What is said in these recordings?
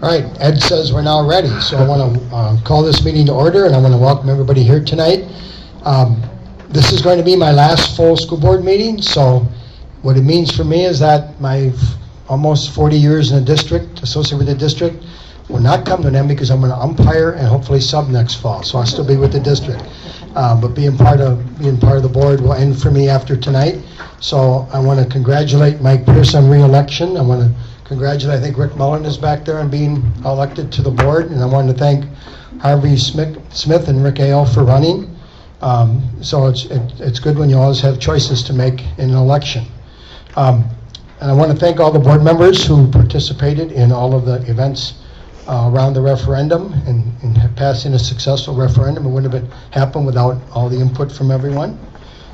All right, Ed says we're now ready, so I want to call this meeting to order, and I want to welcome everybody here tonight. This is going to be my last full school board meeting, so what it means for me is that my almost 40 years in the district, associated with the district, will not come to an end because I'm going to umpire and hopefully sub next fall, so I'll still be with the district. But being part of the board will end for me after tonight. So I want to congratulate Mike Pierce on re-election. I want to congratulate, I think Rick Mullen is back there on being elected to the board, and I want to thank Harvey Smith and Rick Ale for running. So it's good when you always have choices to make in an election. And I want to thank all the board members who participated in all of the events around the referendum and passing a successful referendum. It wouldn't have happened without all the input from everyone.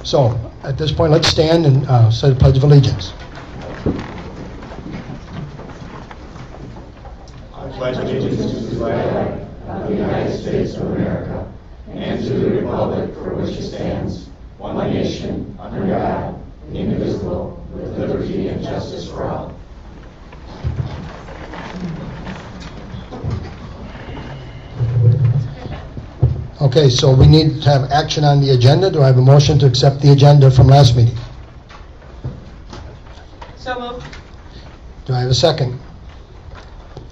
So at this point, let's stand and say the Pledge of Allegiance. I pledge allegiance to the flag of the United States of America and to the republic for which it stands, one nation, under God, indivisible, with liberty and justice for all. Okay, so we need to have action on the agenda. Do I have a motion to accept the agenda from last meeting? So moved. Do I have a second?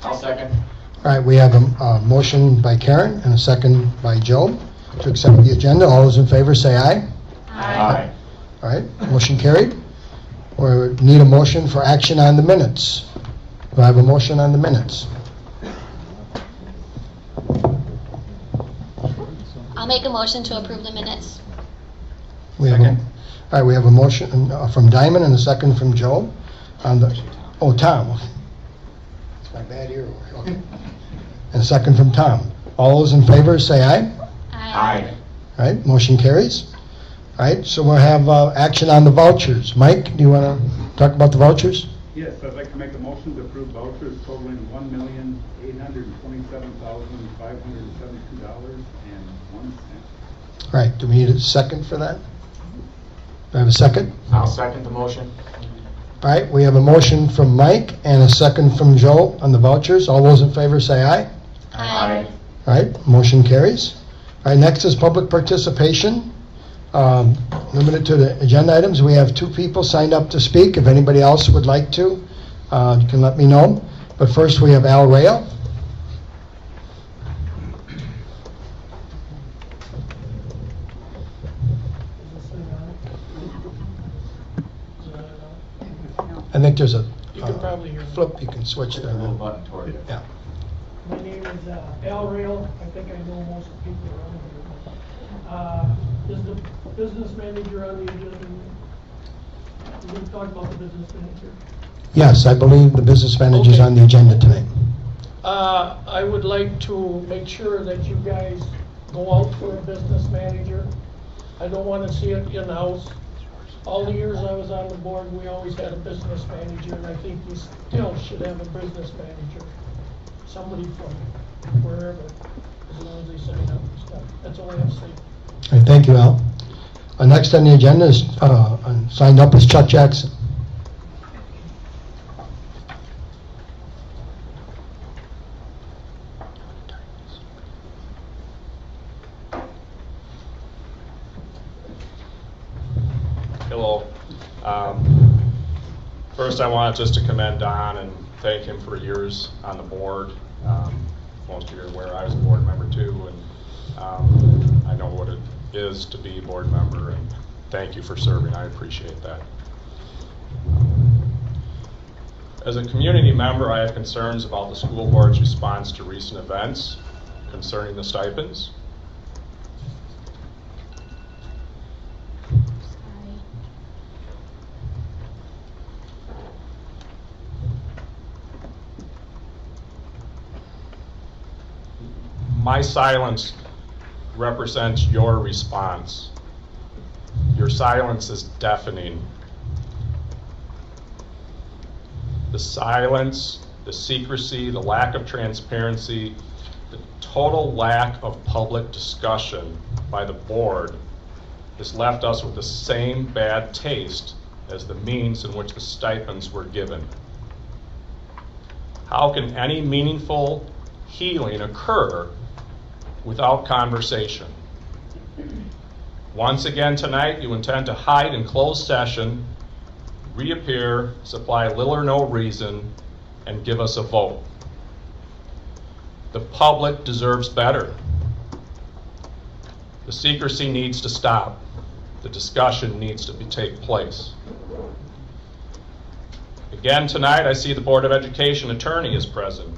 I'll second. All right, we have a motion by Karen and a second by Joe to accept the agenda. All those in favor say aye. Aye. All right, motion carried. We need a motion for action on the minutes. Do I have a motion on the minutes? I'll make a motion to approve the minutes. We have Second. All right, we have a motion from Diamond and a second from Joe. On the, Tom. It's my bad ear. Okay. And a second from Tom. All those in favor say aye. Aye. All right, motion carries. All right, so we'll have action on the vouchers. Mike, do you want to talk about the vouchers? Yes, I'd like to make a motion to approve vouchers totaling $1,827,572.01. All right, do we need a second for that? Do I have a second? I'll second the motion. All right, we have a motion from Mike and a second from Joe on the vouchers. All those in favor say aye. Aye. All right, motion carries. All right, next is public participation. Limited to the agenda items. We have 2 people signed up to speak. If anybody else would like to, you can let me know. But first we have Al Rea. I think there's a You can probably hear me. flip you can switch A there. little button toward you. Yeah. My name is Al Rail. I think I know most of the people around here. Is the business manager on the agenda? We're going to talk about the business manager. Yes, I believe the business manager is Okay. on the agenda tonight. I would like to make sure that you guys go out for a business manager. I don't want to see it in-house. All the years I was on the board, we always had a business manager, and I think we still should have a business manager. Somebody from wherever, as long as they sign up and stuff. That's all I have to say. All right, thank you, Al. Next on the agenda is, signed up is Chuck Jackson. Hello. First, I want just to commend Don and thank him for years on the board. Most of you are aware I was a board member too, and I know what it is to be a board member, and thank you for serving. I appreciate that. As a community member, I have concerns about the school board's response to recent events concerning the stipends. My silence represents your response. Your silence is deafening. The silence, the secrecy, the lack of transparency, the total lack of public discussion by the board has left us with the same bad taste as the means in which the stipends were given. How can any meaningful healing occur without conversation? Once again tonight, you intend to hide in closed session, reappear, supply little or no reason, and give us a vote. The public deserves better. The secrecy needs to stop. The discussion needs to take place. Again tonight, I see the Board of Education attorney is present.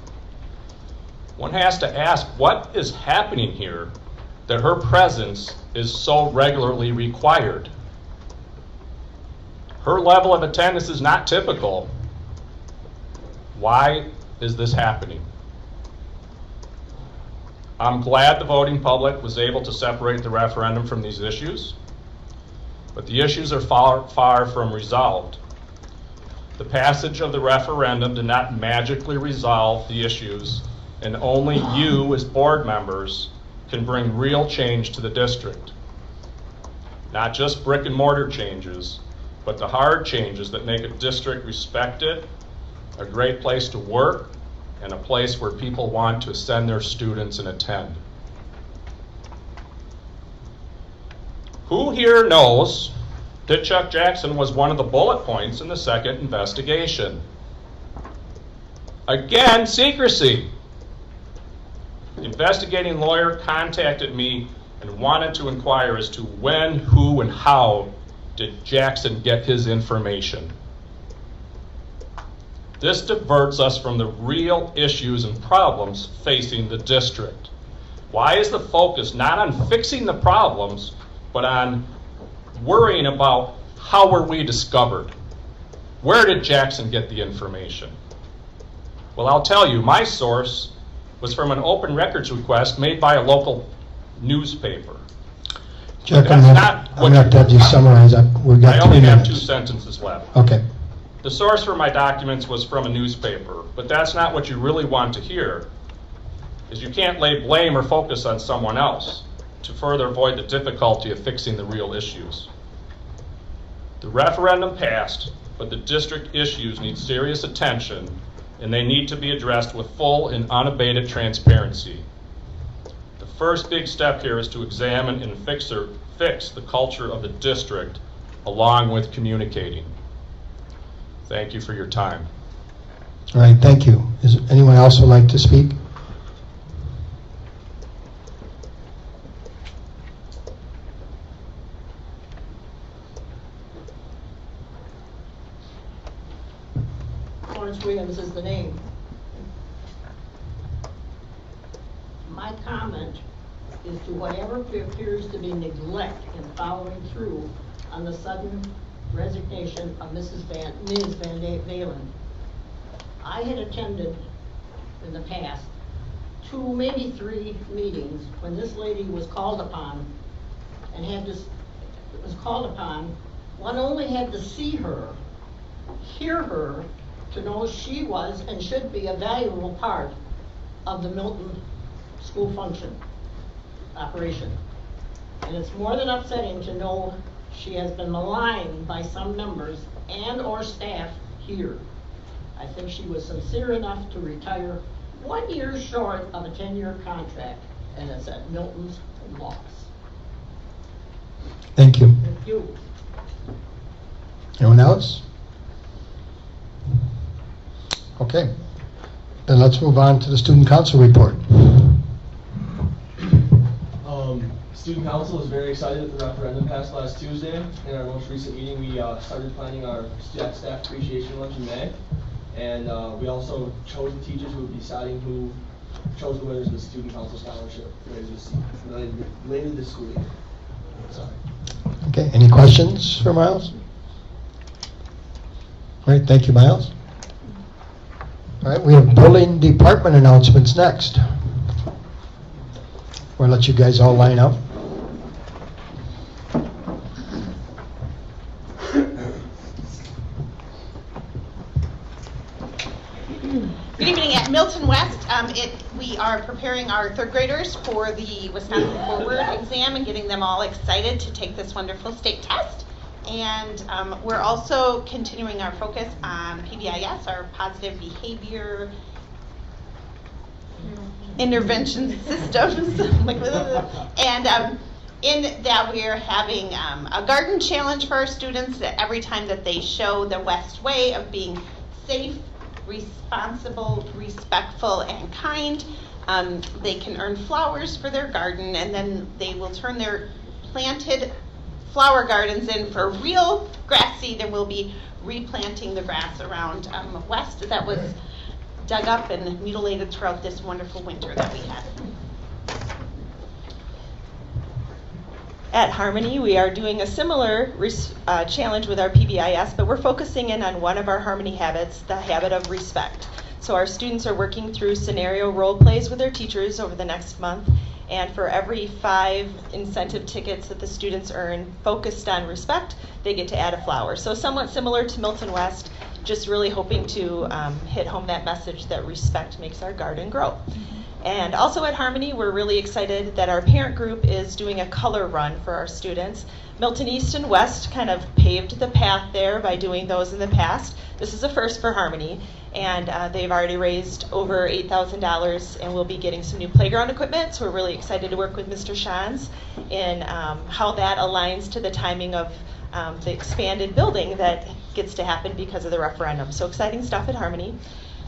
One has to ask, what is happening here that her presence is so regularly required? Her level of attendance is not typical. Why is this happening? I'm glad the voting public was able to separate the referendum from these issues, but the issues are far from resolved. The passage of the referendum did not magically resolve the issues, and only you as board members can bring real change to the district. Not just brick and mortar changes, but the hard changes that make a district respected, a great place to work, and a place where people want to send their students and attend. Who here knows that Chuck Jackson was one of the bullet points in the second investigation? Again, secrecy. The investigating lawyer contacted me and wanted to inquire as to when, who, and how did Jackson get his information. This diverts us from the real issues and problems facing the district. Why is the focus not on fixing the problems, but on worrying about how were we discovered? Where did Jackson get the information? Well, I'll tell you, my source was from an open records request made by a local newspaper. Chuck, I'm going to have to have you summarize that. We've got 3 minutes. I only have 2 sentences left. Okay. The source for my documents was from a newspaper, but that's not what you really want to hear, is you can't lay blame or focus on someone else to further avoid the difficulty of fixing the real issues. The referendum passed, but the district issues need serious attention, and they need to be addressed with full and unabated transparency. The first big step here is to examine and fix the culture of the district, along with communicating. Thank you for your time. All right, thank you. Is anyone else would like to speak? Florence Williams is the name. My comment is to whatever appears to be neglect in following through on the sudden resignation of Ms. Van Valen. I had attended in the past 2, maybe 3 meetings when this lady was called upon and was called upon. One only had to see her, hear her, to know she was and should be a valuable part of the Milton school function operation. And it's more than upsetting to know she has been maligned by some members and or staff here. I think she was sincere enough to retire 1 year short of a 10-year contract, and it's at Milton's loss. Thank you. Thank you. Anyone else? Okay. Then let's move on to the student council report. Student council is very excited that the referendum passed last Tuesday. In our most recent meeting, we started planning our staff appreciation lunch in May. And we also chose the teachers who would be deciding who chose the winners of the student council scholarship later this school year. Sorry. Okay, any questions for Miles? All right, thank you, Miles. All right, we have building department announcements next. We'll let you guys all line up. Good evening. At Milton West, we are preparing our 3rd graders for the Wisconsin Forward exam and getting them all excited to take this wonderful state test. And we're also continuing our focus on PBIS, our positive behavior intervention systems. And in that we are having a garden challenge for our students that every time that they show the West way of being safe, responsible, respectful, and kind, they can earn flowers for their garden, and then they will turn their planted flower gardens in for real grass seed, and we'll be replanting the grass around West that was dug up and mutilated throughout this wonderful winter that we had. At Harmony, we are doing a similar challenge with our PBIS, but we're focusing in on one of our Harmony habits, the habit of respect. So our students are working through scenario role plays with their teachers over the next month, and for every 5 incentive tickets that the students earn focused on respect, they get to add a flower. So somewhat similar to Milton West, just really hoping to hit home that message that respect makes our garden grow. And also at Harmony, we're really excited that our parent group is doing a color run for our students. Milton East and West kind of paved the path there by doing those in the past. This is a first for Harmony, and they've already raised over $8,000, and we'll be getting some new playground equipment, so we're really excited to work with Mr. Shans in how that aligns to the timing of the expanded building that gets to happen because of the referendum. So exciting stuff at Harmony.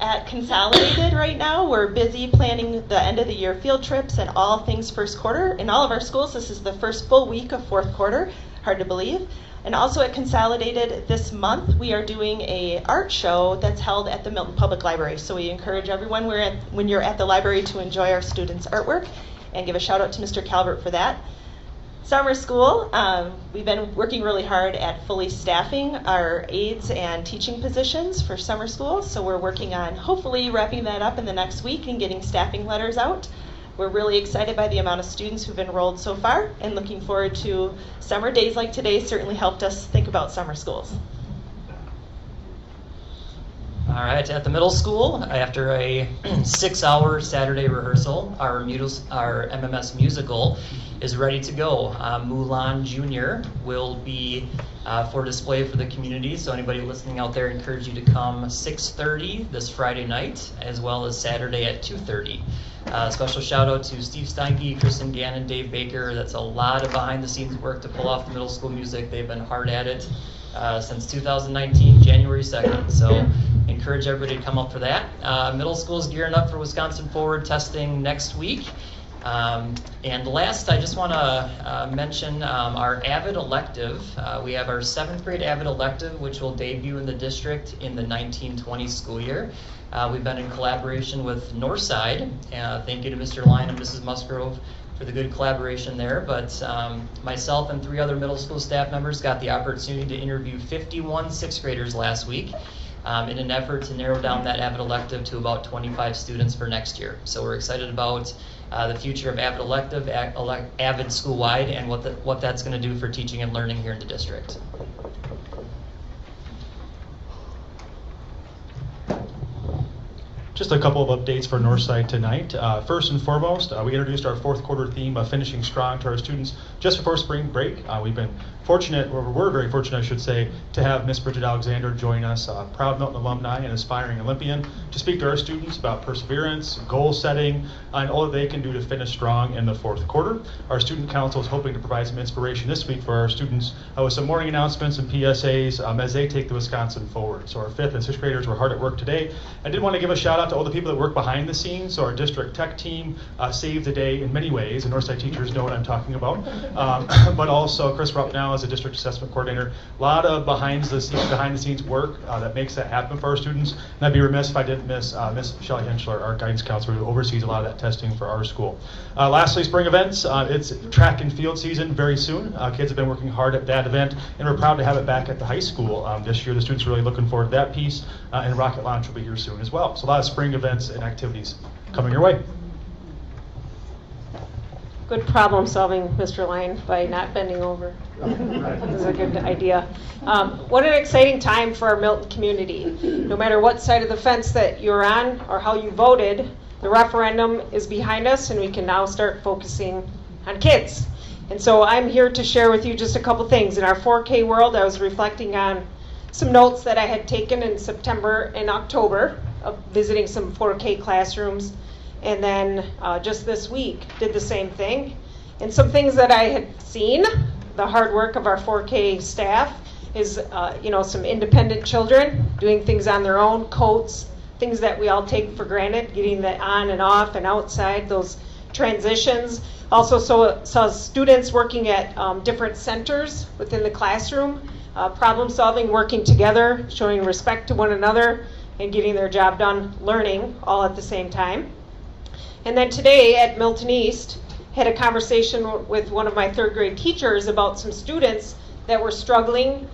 At Consolidated right now, we're busy planning the end of the year field trips and all things first quarter. In all of our schools, this is the first full week of fourth quarter, hard to believe. And also at Consolidated this month, we are doing a art show that's held at the Milton Public Library. So we encourage everyone when you're at the library to enjoy our students' artwork, and give a shout out to Mr. Calvert for that. Summer school, we've been working really hard at fully staffing our aides and teaching positions for summer school. So we're working on hopefully wrapping that up in the next week and getting staffing letters out. We're really excited by the amount of students who've enrolled so far, and looking forward to summer. Days like today certainly helped us think about summer schools. All right, at the middle school, after a 6-hour Saturday rehearsal, our MMS musical is ready to go. Mulan Jr. will be for display for the community, so anybody listening out there, I encourage you to come 6:30 this Friday night, as well as Saturday at 2:30. Special shout out to Steve Steinke, Kristen Gannon, Dave Baker. That's a lot of behind the scenes work to pull off the middle school music. They've been hard at it since 2019, January 2nd. So encourage everybody to come up for that. Middle school is gearing up for Wisconsin Forward testing next week. And last, I just want to mention our AVID elective. We have our 7th grade AVID elective, which will debut in the district in the 1920 school year. We've been in collaboration with Northside. Thank you to Mr. Lyon and Mrs. Musgrove for the good collaboration there. But myself and 3 other middle school staff members got the opportunity to interview 51 6th graders last week in an effort to narrow down that AVID elective to about 25 students for next year. So we're excited about the future of AVID elective, AVID school-wide, and what that's going to do for teaching and learning here in the district. Just a couple of updates for Northside tonight. First and foremost, we introduced our 4th quarter theme of finishing strong to our students just before spring break. We've been fortunate, or we're very fortunate, I should say, to have Miss Bridget Alexander join us, a proud Milton alumni and aspiring Olympian, to speak to our students about perseverance, goal setting, and all that they can do to finish strong in the 4th quarter. Our student council is hoping to provide some inspiration this week for our students with some morning announcements and PSAs as they take the Wisconsin forward. So our 5th and 6th graders were hard at work today. I did want to give a shout out to all the people that work behind the scenes. So our district tech team saved the day in many ways, and Northside teachers know what I'm talking about. But also Chris Rupp now as a district assessment coordinator. A lot of behind the scenes work that makes that happen for our students. And I'd be remiss if I didn't miss Miss Shelley Henschler, our guidance counselor, who oversees a lot of that testing for our school. Lastly, spring events. It's track and field season very soon. Kids have been working hard at that event, and we're proud to have it back at the high school this year. The students are really looking forward to that piece, and Rocket Launch will be here soon as well. So a lot of spring events and activities coming your way. Good problem solving, Mr. Lyon, by not bending over. That's a good idea. What an exciting time for our Milton community. No matter what side of the fence that you're on or how you voted, the referendum is behind us, and we can now start focusing on kids. And so I'm here to share with you just a couple things. In our 4K world, I was reflecting on some notes that I had taken in September and October of visiting some 4K classrooms. And then just this week, did the same thing. And some things that I had seen, the hard work of our 4K staff is, some independent children doing things on their own, coats, things that we all take for granted, getting that on and off and outside, those transitions. Also saw students working at different centers within the classroom, problem solving, working together, showing respect to one another, and getting their job done, learning all at the same time. And then today at Milton East, had a conversation with one of my third grade teachers about some students that were struggling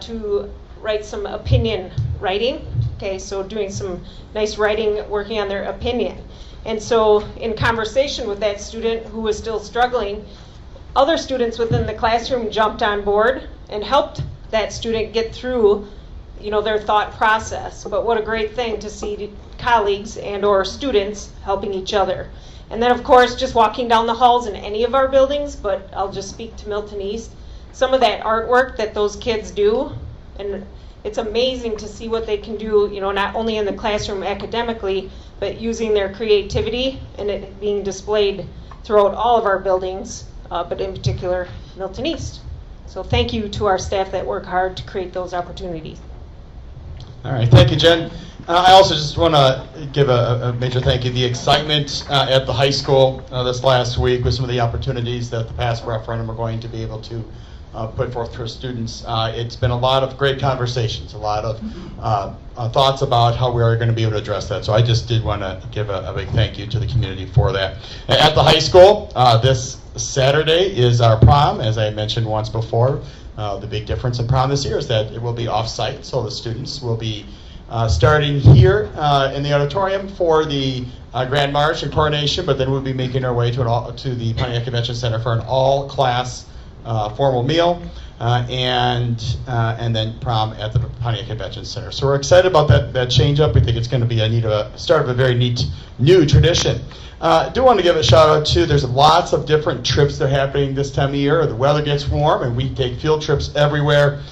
to write some opinion writing. Okay, so doing some nice writing, working on their opinion. And so in conversation with that student who was still struggling, other students within the classroom jumped on board and helped that student get through, their thought process. But what a great thing to see colleagues and or students helping each other. And then of course, just walking down the halls in any of our buildings, but I'll just speak to Milton East, some of that artwork that those kids do, and it's amazing to see what they can do, not only in the classroom academically, but using their creativity and it being displayed throughout all of our buildings, but in particular, Milton East. So thank you to our staff that work hard to create those opportunities. All right, thank you, Jen. I also just want to give a major thank you. The excitement at the high school this last week with some of the opportunities that the past referendum are going to be able to put forth for students. It's been a lot of great conversations, a lot of thoughts about how we are going to be able to address that. So I just did want to give a big thank you to the community for that. At the high school, this Saturday is our prom, as I mentioned once before. The big difference in prom this year is that it will be off-site, so the students will be starting here in the auditorium for the Grand March and coronation, but then we'll be making our way to the Pontiac Convention Center for an all-class formal meal, and then prom at the Pontiac Convention Center. So we're excited about that change up. We think it's going to be a start of a very neat new tradition. I do want to give a shout out to, there's lots of different trips that are happening this time of year. The weather gets warm and we take field trips everywhere.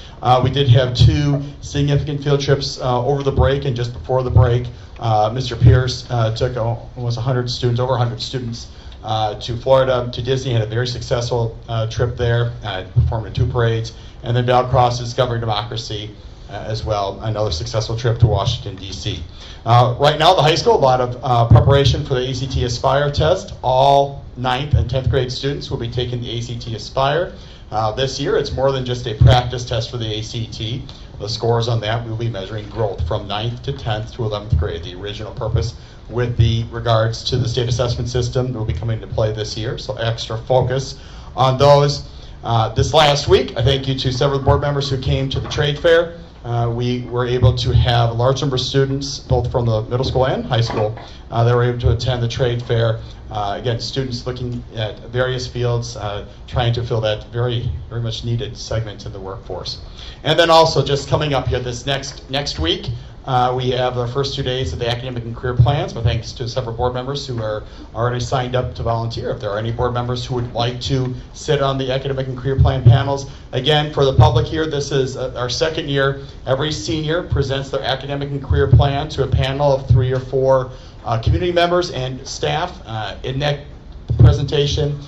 We did have 2 significant field trips over the break and just before the break. Mr. Pierce took almost 100 students, over 100 students to Florida, to Disney, had a very successful trip there, performed in 2 parades, and then Val Cross Discovering Democracy as well, another successful trip to Washington, D.C. Right now, the high school, a lot of preparation for the ACT Aspire test. All 9th and 10th grade students will be taking the ACT Aspire. This year, it's more than just a practice test for the ACT. The scores on that, we'll be measuring growth from 9th to 10th to 11th grade. The original purpose with the regards to the state assessment system will be coming into play this year, so extra focus on those. This last week, I thank you to several board members who came to the trade fair. We were able to have a large number of students, both from the middle school and high school, that were able to attend the trade fair. Again, students looking at various fields, trying to fill that very, very much needed segment in the workforce. And then also just coming up here this next week, we have our first 2 days of the academic and career plans, but thanks to several board members who are already signed up to volunteer. If there are any board members who would like to sit on the academic and career plan panels, again, for the public here, this is our 2nd year. Every senior presents their academic and career plan to a panel of 3 or 4 community members and staff. In that presentation,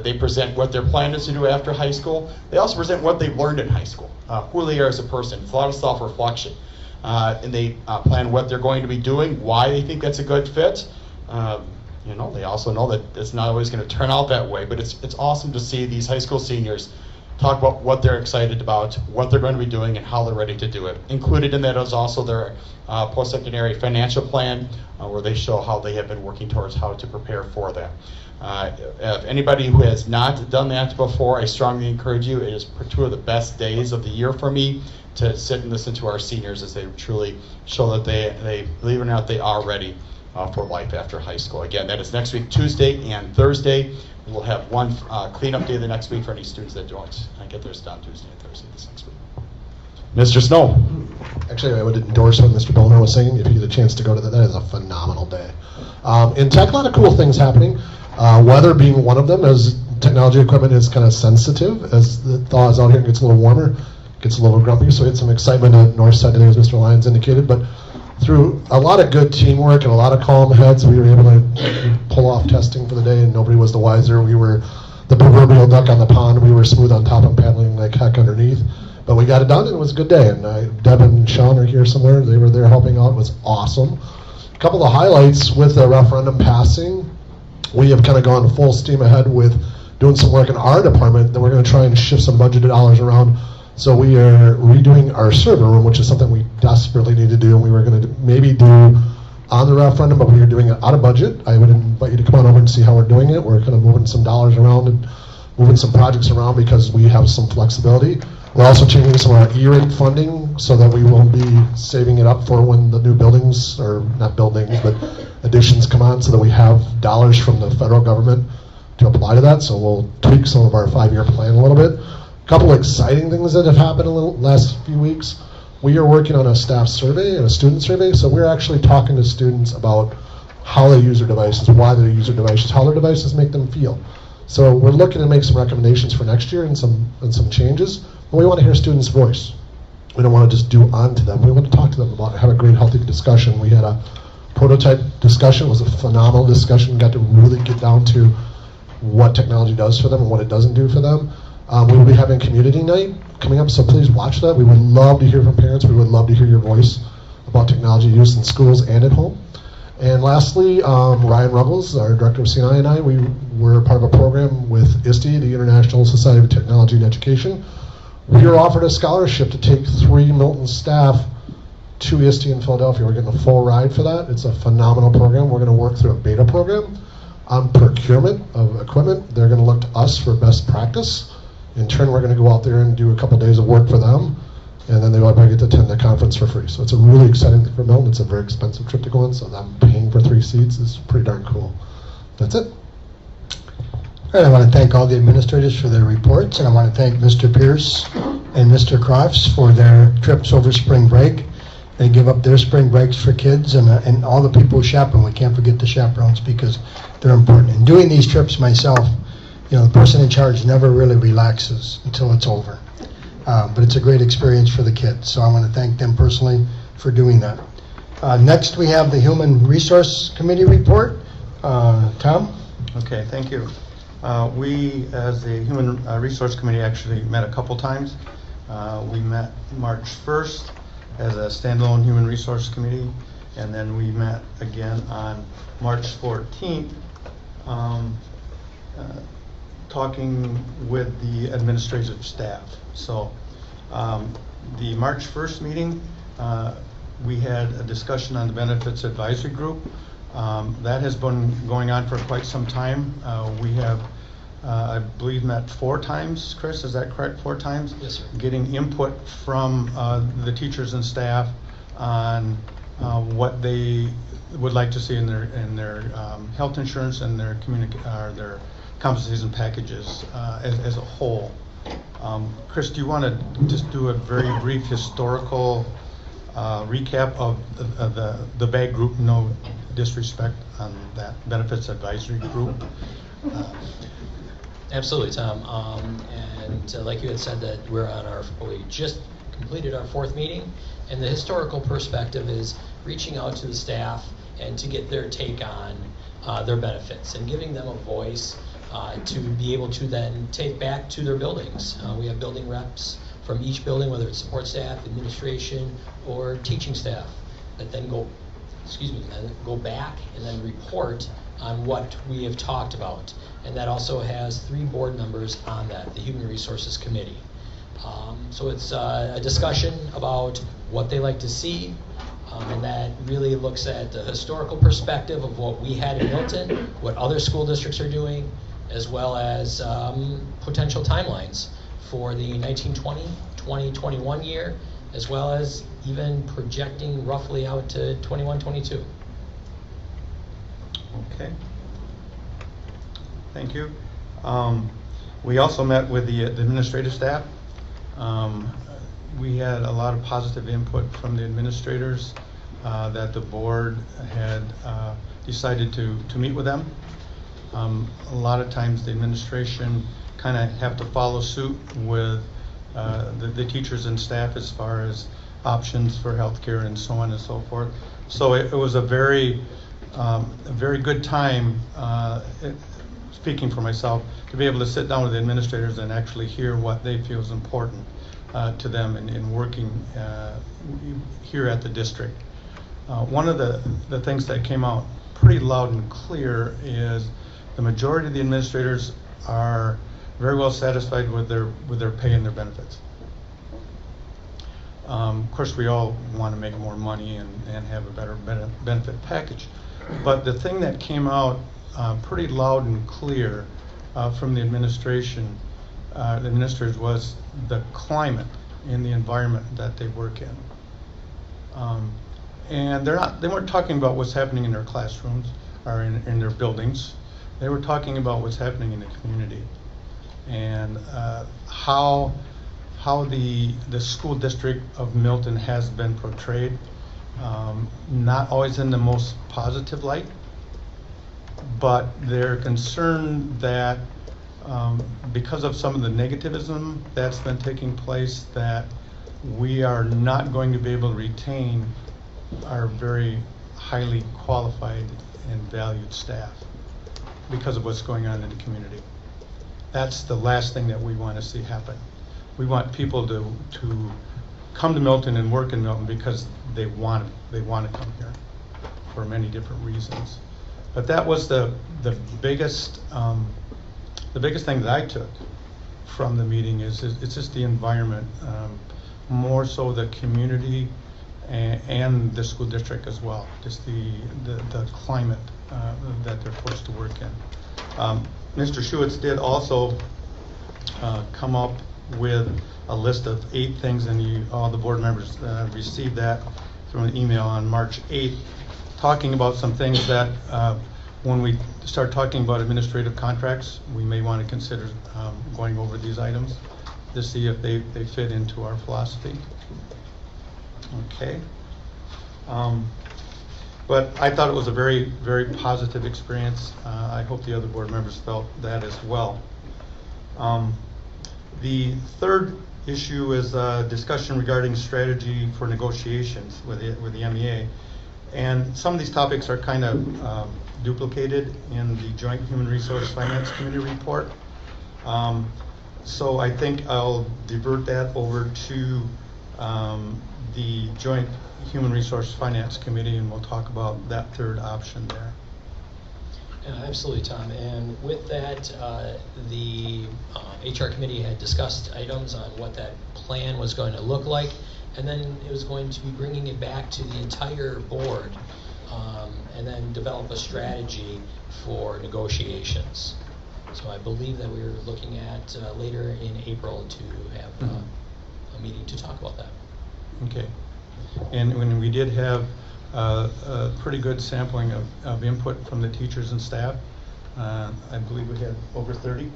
they present what their plan is to do after high school. They also present what they've learned in high school, who they are as a person. It's a lot of self-reflection. And they plan what they're going to be doing, why they think that's a good fit. They also know that it's not always going to turn out that way, but it's awesome to see these high school seniors talk about what they're excited about, what they're going to be doing, and how they're ready to do it. Included in that is also their post-secondary financial plan, where they show how they have been working towards how to prepare for that. If anybody who has not done that before, I strongly encourage you. It is 2 of the best days of the year for me to sit and listen to our seniors as they truly show that they believe it or not, they are ready for life after high school. Again, that is next week, Tuesday and Thursday. We'll have one cleanup day the next week for any students that don't get theirs done Tuesday and Thursday this next week. Mr. Snow. Actually, I would endorse what Mr. Boner was saying. If you get a chance to go to that, that is a phenomenal day. In tech, a lot of cool things happening. Weather being one of them, as technology equipment is kind of sensitive. As the thaw is out here, it gets a little warmer, gets a little grumpy. So we had some excitement at north side today, as Mr. Lyons indicated. But through a lot of good teamwork and a lot of calm heads, we were able to pull off testing for the day, and nobody was the wiser. We were the proverbial duck on the pond. We were smooth on top and paddling like heck underneath. But we got it done, and it was a good day. And Deb and Sean are here somewhere. They were there helping out. It was awesome. A couple of highlights with the referendum passing. We have kind of gone full steam ahead with doing some work in our department. Then we're going to try and shift some budgeted dollars around. So we are redoing our server room, which is something we desperately need to do. And we were going to maybe do on the referendum, but we are doing it out of budget. I would invite you to come on over and see how we're doing it. We're kind of moving some dollars around and moving some projects around because we have some flexibility. We're also changing some of our E-rate funding so that we will be saving it up for when the new buildings, or not buildings, but additions come on, so that we have dollars from the federal government to apply to that. So we'll tweak some of our 5-year plan a little bit. A couple exciting things that have happened in the last few weeks. We are working on a staff survey and a student survey, so we're actually talking to students about how they use their devices, why they use their devices, how their devices make them feel. So we're looking to make some recommendations for next year and some changes. But we want to hear students' voice. We don't want to just do onto them. We want to talk to them about, have a great, healthy discussion. We had a prototype discussion. It was a phenomenal discussion. We got to really get down to what technology does for them and what it doesn't do for them. We will be having community night coming up, so please watch that. We would love to hear from parents. We would love to hear your voice about technology use in schools and at home. And lastly, Ryan Ruggles, our director of CNI, and I, we were part of a program with ISTE, the International Society of Technology and Education. We were offered a scholarship to take 3 Milton staff to ISTE in Philadelphia. We're getting a full ride for that. It's a phenomenal program. We're going to work through a beta program on procurement of equipment. They're going to look to us for best practice. In turn, we're going to go out there and do a couple days of work for them, and then they will get to attend the conference for free. So it's a really exciting thing for Milton. It's a very expensive trip to go on, so them paying for 3 seats is pretty darn cool. That's it. All right, I want to thank all the administrators for their reports, and I want to thank Mr. Pierce and Mr. Crofts for their trips over spring break. They give up their spring breaks for kids and all the people who chaperone. We can't forget the chaperones because they're important. In doing these trips myself, the person in charge never really relaxes until it's over. But it's a great experience for the kids, so I want to thank them personally for doing that. Next, we have the Human Resource Committee report. Tom? Okay, thank you. We, as the Human Resource Committee, actually met a couple times. We met March 1st as a standalone Human Resource Committee, and then we met again on March 14th, talking with the administrative staff. So the March 1st meeting, we had a discussion on the Benefits Advisory Group. That has been going on for quite some time. We have, I believe, met 4 times. Chris, is that correct? 4 times? Yes, sir. Getting input from the teachers and staff on what they would like to see in their health insurance and their compensation packages as a whole. Chris, do you want to just do a very brief historical recap of the BAG group? No disrespect on that Benefits Advisory Group. Absolutely, Tom. And like you had said, that we just completed our 4th meeting, and the historical perspective is reaching out to the staff and to get their take on their benefits and giving them a voice to be able to then take back to their buildings. We have building reps from each building, whether it's support staff, administration, or teaching staff, that then go back and then report on what we have talked about. And that also has 3 board members on that, the Human Resources Committee. So it's a discussion about what they like to see, and that really looks at the historical perspective of what we had in Milton, what other school districts are doing, as well as potential timelines for the 1920-2021 year, as well as even projecting roughly out to 21-22. Okay. Thank you. We also met with the administrative staff. We had a lot of positive input from the administrators that the board had decided to meet with them. A lot of times the administration kind of have to follow suit with the teachers and staff as far as options for healthcare and so on and so forth. So it was a very good time, speaking for myself, to be able to sit down with the administrators and actually hear what they feel is important to them in working here at the district. One of the things that came out pretty loud and clear is the majority of the administrators are very well satisfied with their pay and their benefits. Of course, we all want to make more money and have a better benefit package. But the thing that came out pretty loud and clear from the administrators was the climate in the environment that they work in. And they weren't talking about what's happening in their classrooms or in their buildings. They were talking about what's happening in the community and how the school district of Milton has been portrayed, not always in the most positive light, but they're concerned that because of some of the negativism that's been taking place, that we are not going to be able to retain our very highly qualified and valued staff because of what's going on in the community. That's the last thing that we want to see happen. We want people to come to Milton and work in Milton because they want to come here for many different reasons. But that was the biggest thing that I took from the meeting is it's just the environment, more so the community and the school district as well, just the climate that they're forced to work in. Mr. Schuetz did also come up with a list of 8 things, and all the board members received that through an email on March 8th, talking about some things that when we start talking about administrative contracts, we may want to consider going over these items to see if they fit into our philosophy. Okay. But I thought it was a very, very positive experience. I hope the other board members felt that as well. The third issue is a discussion regarding strategy for negotiations with the MEA. And some of these topics are kind of duplicated in the Joint Human Resource Finance Committee report. So I think I'll divert that over to the Joint Human Resource Finance Committee, and we'll talk about that third option there. Absolutely, Tom. And with that, the HR committee had discussed items on what that plan was going to look like, and then it was going to be bringing it back to the entire board, and then develop a strategy for negotiations. So I believe that we were looking at later in April to have a meeting to talk about that. Okay. And when we did have a pretty good sampling of input from the teachers and staff, I believe we had over 30.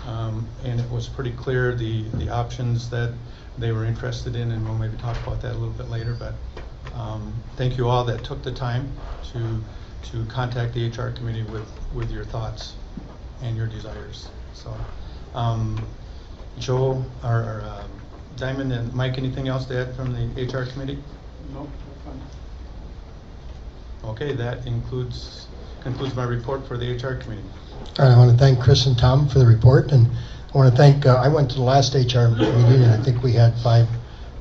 And it was pretty clear the options that they were interested in, and we'll maybe talk about that a little bit later. But thank you all that took the time to contact the HR committee with your thoughts and your desires. So, Joe, or Diamond and Mike, anything else to add from the HR committee? No, fine. Okay, that concludes my report for the HR committee. All right, I want to thank Chris and Tom for the report, and I want to thank, I went to the last HR meeting, and I think we had 5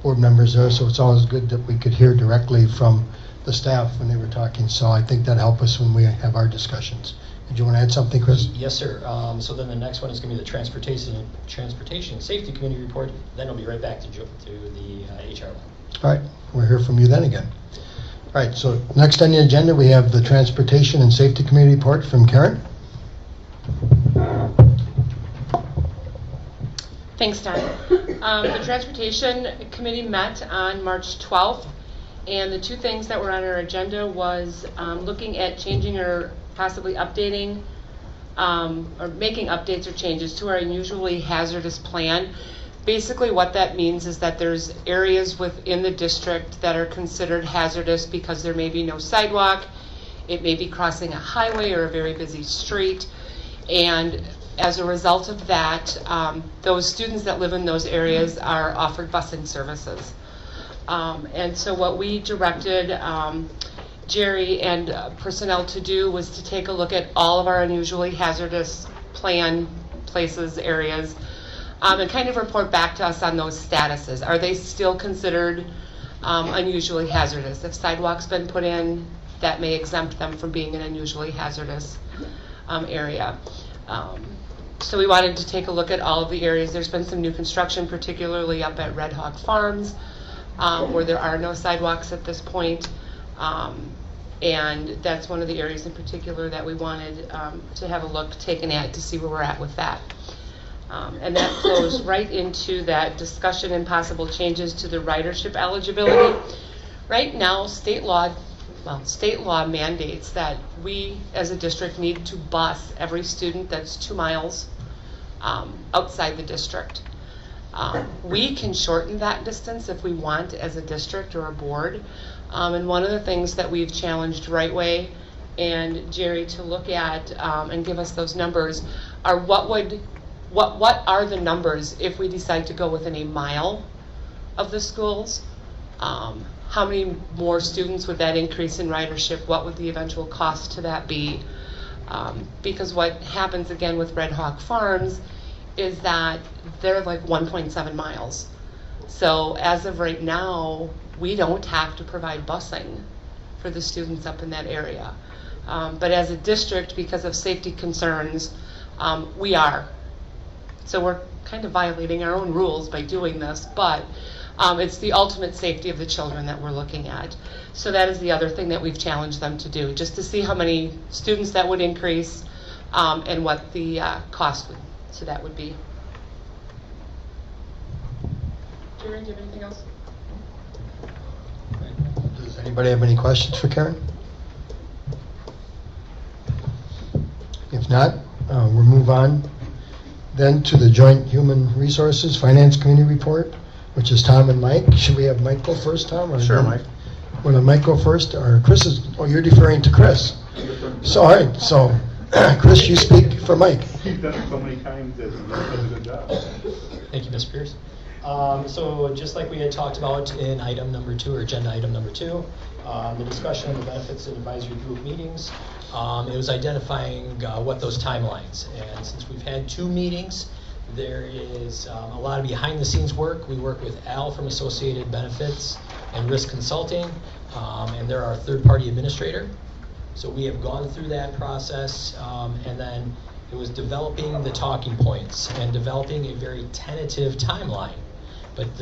board members there, so it's always good that we could hear directly from the staff when they were talking, so I think that helped us when we have our discussions. Did you want to add something, Chris? Yes, sir. So then the next one is going to be the Transportation and Safety Committee report. Then it'll be right back to the HR one. All right, we'll hear from you then again. All right, so next on the agenda, we have the Transportation and Safety Committee report from Karen. Thanks, Don. The Transportation Committee met on March 12th, and the 2 things that were on our agenda was looking at changing or possibly updating or making updates or changes to our unusually hazardous plan. Basically what that means is that there's areas within the district that are considered hazardous because there may be no sidewalk, it may be crossing a highway or a very busy street, and as a result of that, those students that live in those areas are offered busing services. And so what we directed Jerry and personnel to do was to take a look at all of our unusually hazardous plan places, areas, and kind of report back to us on those statuses. Are they still considered unusually hazardous? If sidewalks been put in, that may exempt them from being an unusually hazardous area. So we wanted to take a look at all of the areas. There's been some new construction, particularly up at Red Hawk Farms, where there are no sidewalks at this point. And that's one of the areas in particular that we wanted to have a look taken at to see where we're at with that. And that flows right into that discussion and possible changes to the ridership eligibility. Right now, state law mandates that we as a district need to bus every student that's 2 miles outside the district. We can shorten that distance if we want as a district or a board. And one of the things that we've challenged Right Way and Jerry to look at and give us those numbers are what are the numbers if we decide to go within a mile of the schools? How many more students would that increase in ridership? What would the eventual cost to that be? Because what happens again with Red Hawk Farms is that they're like 1.7 miles. So as of right now, we don't have to provide busing for the students up in that area. But as a district, because of safety concerns, we are. So we're kind of violating our own rules by doing this, but it's the ultimate safety of the children that we're looking at. So that is the other thing that we've challenged them to do, just to see how many students that would increase and what the cost would, so that would be. Jerry, do you have anything else? Does anybody have any questions for Karen? If not, we'll move on then to the Joint Human Resources Finance Committee report, which is Tom and Mike. Should we have Mike go first, Tom? Or Sure, Mike. Will Mike go first, or Chris is? Oh, you're deferring to Chris. So all right, so Chris, you speak for Mike. You've done it so many times that you've done a good job. Thank you, Ms. Pierce. So just like we had talked about in item number 2, or agenda item number 2, the discussion of the benefits and advisory group meetings, it was identifying what those timelines. And since we've had 2 meetings, there is a lot of behind the scenes work. We work with Al from Associated Benefits and Risk Consulting, and they're our third-party administrator. So we have gone through that process, and then it was developing the talking points and developing a very tentative timeline. But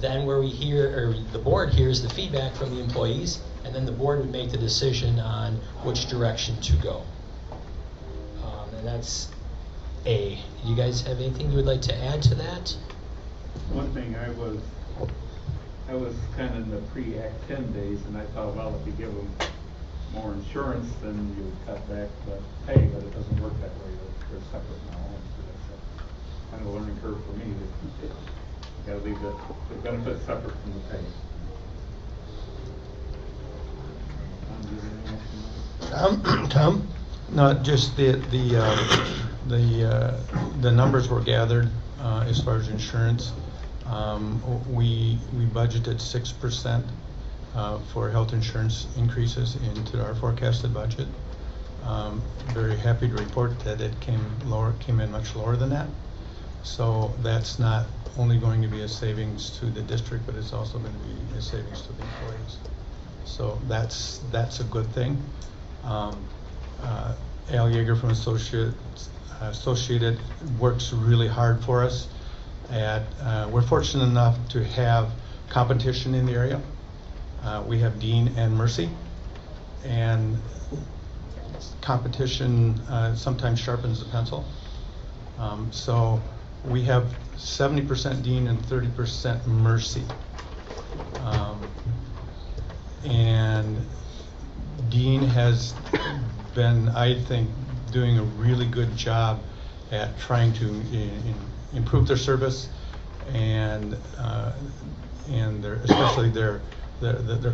then where we hear, or the board hears the feedback from the employees, and then the board would make the decision on which direction to go. And that's A. Do you guys have anything you would like to add to that? One thing, I was kind of in the pre-Act 10 days, and I thought, well, if you give them more insurance, then you cut back the pay, but it doesn't work that way. They're separate now, and so that's kind of a learning curve for me. You gotta leave the benefits separate from the pay. Tom? No, just the numbers were gathered as far as insurance. We budgeted 6% for health insurance increases into our forecasted budget. Very happy to report that it came in much lower than that. So that's not only going to be a savings to the district, but it's also going to be a savings to the employees. So that's a good thing. Al Yeager from Associated works really hard for us. We're fortunate enough to have competition in the area. We have Dean and Mercy, and competition sometimes sharpens the pencil. So we have 70% Dean and 30% Mercy. And Dean has been, I think, doing a really good job at trying to improve their service and especially their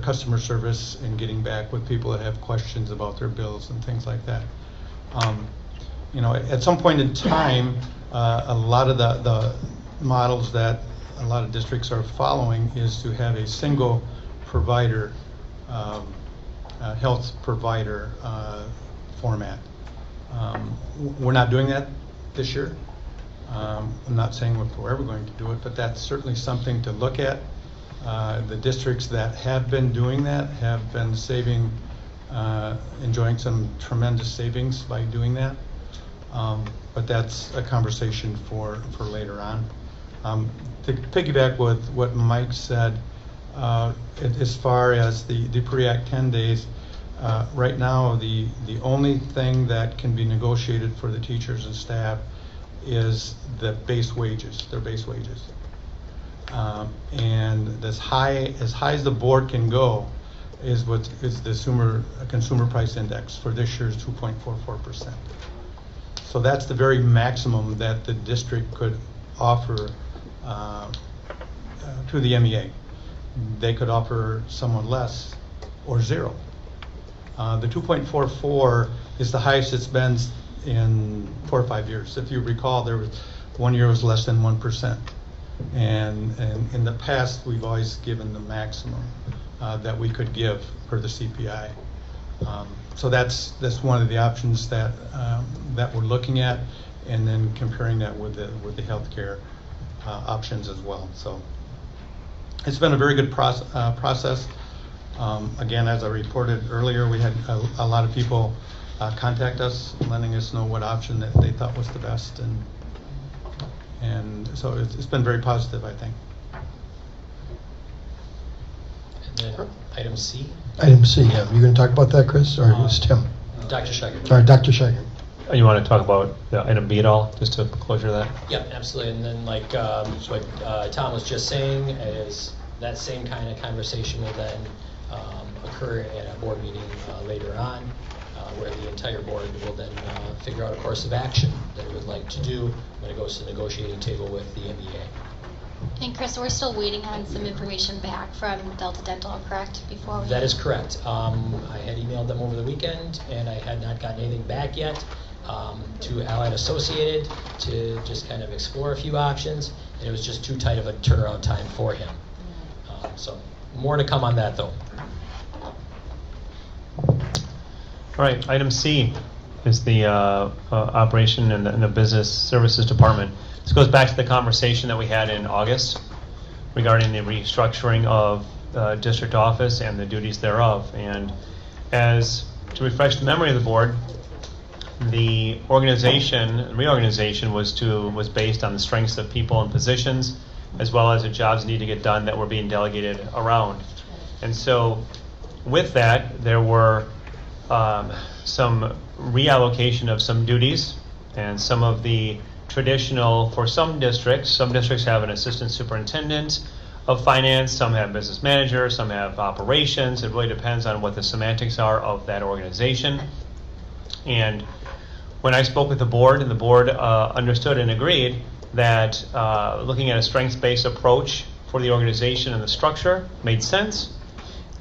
customer service and getting back with people that have questions about their bills and things like that. At some point in time, a lot of the models that a lot of districts are following is to have a single provider, health provider format. We're not doing that this year. I'm not saying we're ever going to do it, but that's certainly something to look at. The districts that have been doing that have been saving, enjoying some tremendous savings by doing that. But that's a conversation for later on. To piggyback with what Mike said, as far as the pre-Act 10 days, right now the only thing that can be negotiated for the teachers and staff is the base wages, their base wages. And as high as the board can go is what is the consumer price index for this year's 2.44%. So that's the very maximum that the district could offer to the MEA. They could offer someone less or zero. The 2.44 is the highest it's been in 4 or 5 years. If you recall, there was 1 year was less than 1%. And in the past, we've always given the maximum that we could give per the CPI. So that's one of the options that we're looking at, and then comparing that with the healthcare options as well. So it's been a very good process. Again, as I reported earlier, we had a lot of people contact us, letting us know what option that they thought was the best, and so it's been very positive, I think. And then item C. Item C, yeah. You going to talk about that, Chris, or is Tim? Dr. Scheiger. All right, Dr. Scheiger. You want to talk about item B at all, just to closure that? Yep, absolutely. And then like what Tom was just saying is that same kind of conversation will then occur at a board meeting later on, where the entire board will then figure out a course of action that it would like to do when it goes to the negotiating table with the MEA. And Chris, we're still waiting on some information back from Delta Dental, correct? Before we... That is correct. I had emailed them over the weekend, and I had not gotten anything back yet. To Allied Associated to just kind of explore a few options, and it was just too tight of a turnaround time for him. So more to come on that, though. All right, item C is the operation and the business services department. This goes back to the conversation that we had in August regarding the restructuring of district office and the duties thereof. And as to refresh the memory of the board, the reorganization was based on the strengths of people and positions, as well as the jobs need to get done that were being delegated around. And so with that, there were some reallocation of some duties, and some of the traditional, for some districts have an assistant superintendent of finance, some have business manager, some have operations. It really depends on what the semantics are of that organization. And when I spoke with the board, and the board understood and agreed that looking at a strengths-based approach for the organization and the structure made sense.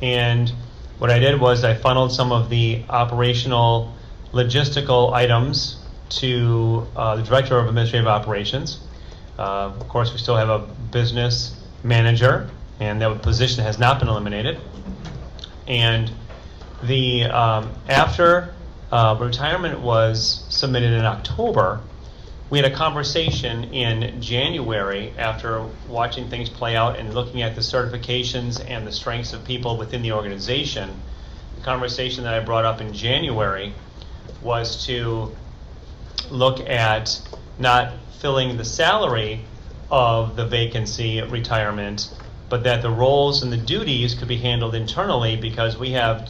And what I did was I funneled some of the operational logistical items to the Director of Administrative Operations. Of course, we still have a business manager, and that position has not been eliminated. And the after retirement was submitted in October, we had a conversation in January after watching things play out and looking at the certifications and the strengths of people within the organization. The conversation that I brought up in January was to look at not filling the salary of the vacancy retirement, but that the roles and the duties could be handled internally, because we have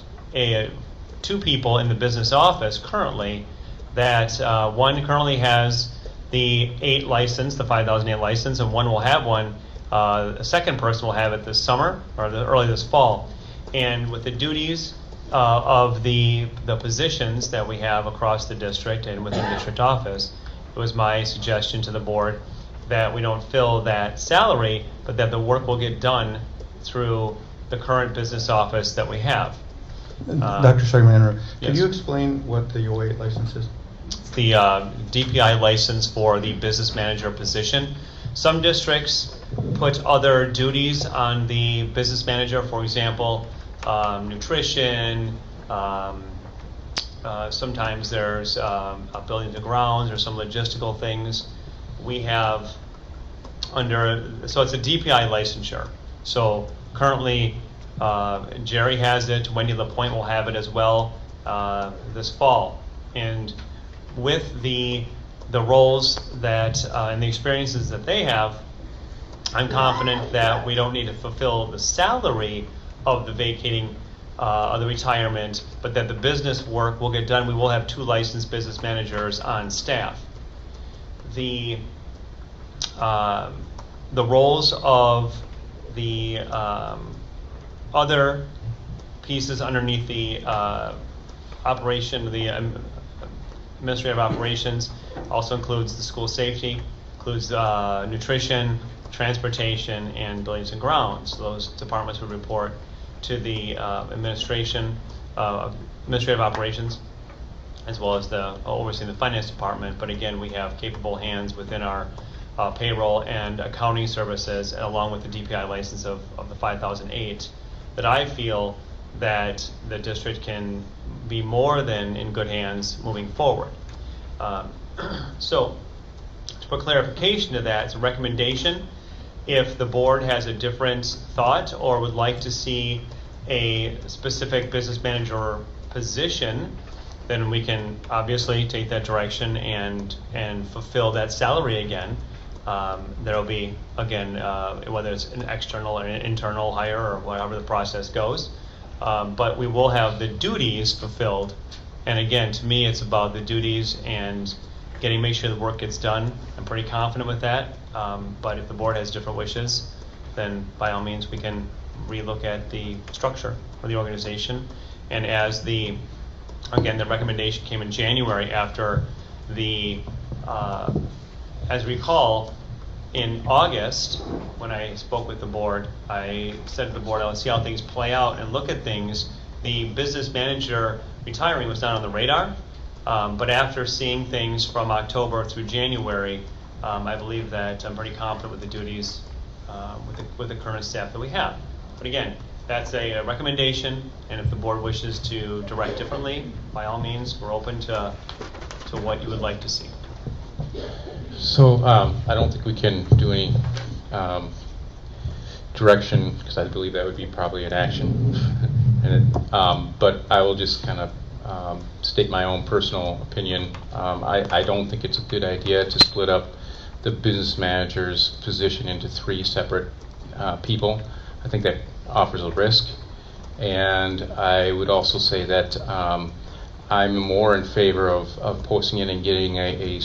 two people in the business office currently that one currently has the 8 license, the 5008 license, and one will have one. A second person will have it this summer or early this fall. And with the duties of the positions that we have across the district and within the district office, it was my suggestion to the board that we don't fill that salary, but that the work will get done through the current business office that we have. Dr. Scheimer, yes. Could you explain what the 08 license is? It's the DPI license for the business manager position. Some districts put other duties on the business manager, for example, nutrition, sometimes there's a building to grounds or some logistical things. We have so it's a DPI licensure. So currently, Jerry has it, Wendy LaPointe will have it as well this fall. And with the roles that and the experiences that they have, I'm confident that we don't need to fulfill the salary of the vacating of the retirement, but that the business work will get done. We will have 2 licensed business managers on staff. The roles of the other pieces underneath the operation, the administrative operations, also includes the school safety, includes nutrition, transportation, and buildings and grounds. Those departments would report to the administrative operations, as well as the overseeing the finance department. But again, we have capable hands within our payroll and accounting services, along with the DPI license of the 5008, that I feel that the district can be more than in good hands moving forward. So, for clarification to that, it's a recommendation. If the board has a different thought or would like to see a specific business manager position, then we can obviously take that direction and fulfill that salary again. There will be, again, whether it's an external or an internal hire or whatever the process goes, but we will have the duties fulfilled. And again, to me, it's about the duties and make sure the work gets done. I'm pretty confident with that, but if the board has different wishes, then by all means we can relook at the structure of the organization. And as the recommendation came in January after as we recall, in August, when I spoke with the board, I said to the board, I would see how things play out and look at things. The business manager retiring was not on the radar, but after seeing things from October through January, I believe that I'm pretty confident with the duties with the current staff that we have. But again, that's a recommendation, and if the board wishes to direct differently, by all means, we're open to what you would like to see. So I don't think we can do any direction, because I believe that would be probably an action. But I will just kind of state my own personal opinion. I don't think it's a good idea to split up the business manager's position into 3 separate people. I think that offers a risk. And I would also say that I'm more in favor of posting it and getting a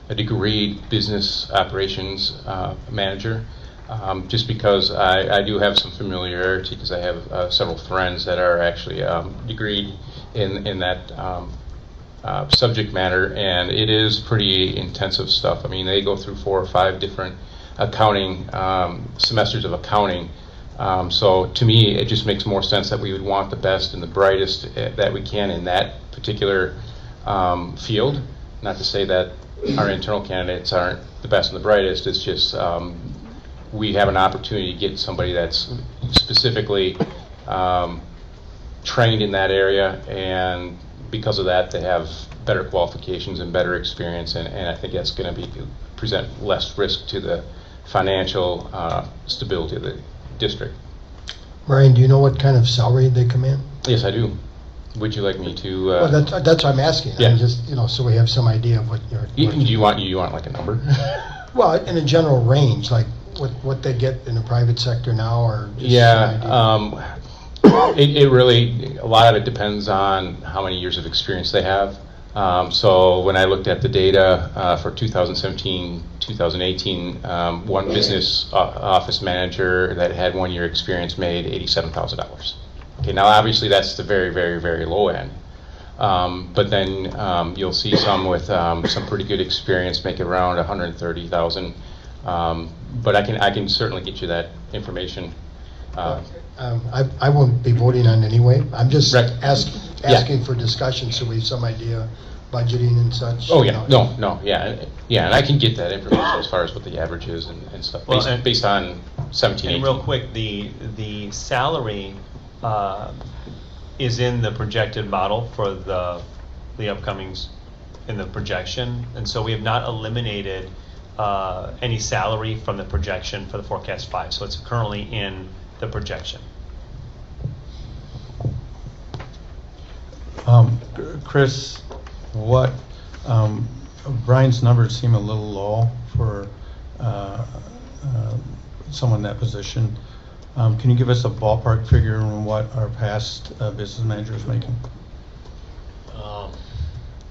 degreed business operations manager, just because I do have some familiarity, because I have several friends that are actually degreed in that subject matter, and it is pretty intensive stuff. I mean, they go through 4 or 5 different accounting semesters of accounting. So to me, it just makes more sense that we would want the best and the brightest that we can in that particular field. Not to say that our internal candidates aren't the best and the brightest. It's just we have an opportunity to get somebody that's specifically trained in that area, and because of that, they have better qualifications and better experience, and I think that's going to present less risk to the financial stability of the district. Brian, do you know what kind of salary they command? Yes, I do. Would you like me to? Well, that's what I'm asking. Yeah. I'm just, so we have some idea of what you're. Do you want like a number? Well, in a general range, like what they get in the private sector now, or just Yeah. some idea? It really, a lot of it depends on how many years of experience they have. So when I looked at the data for 2017, 2018, one business office manager that had 1 year experience made $87,000. Okay, now obviously that's the very, very, very low end. But then you'll see some with some pretty good experience make it around $130,000. But I can certainly get you that information. I won't be voting on it anyway. I'm just asking for discussion, so we have some idea budgeting and such? Oh, yeah, no, yeah, and I can get that information as far as what the average is and stuff, Well, and- based on 17, 18. And real quick, the salary is in the projected model for the upcomings in the projection, and so we have not eliminated any salary from the projection for the forecast 5, so it's currently in the projection. Chris, Brian's numbers seem a little low for someone in that position. Can you give us a ballpark figure on what our past business manager is making?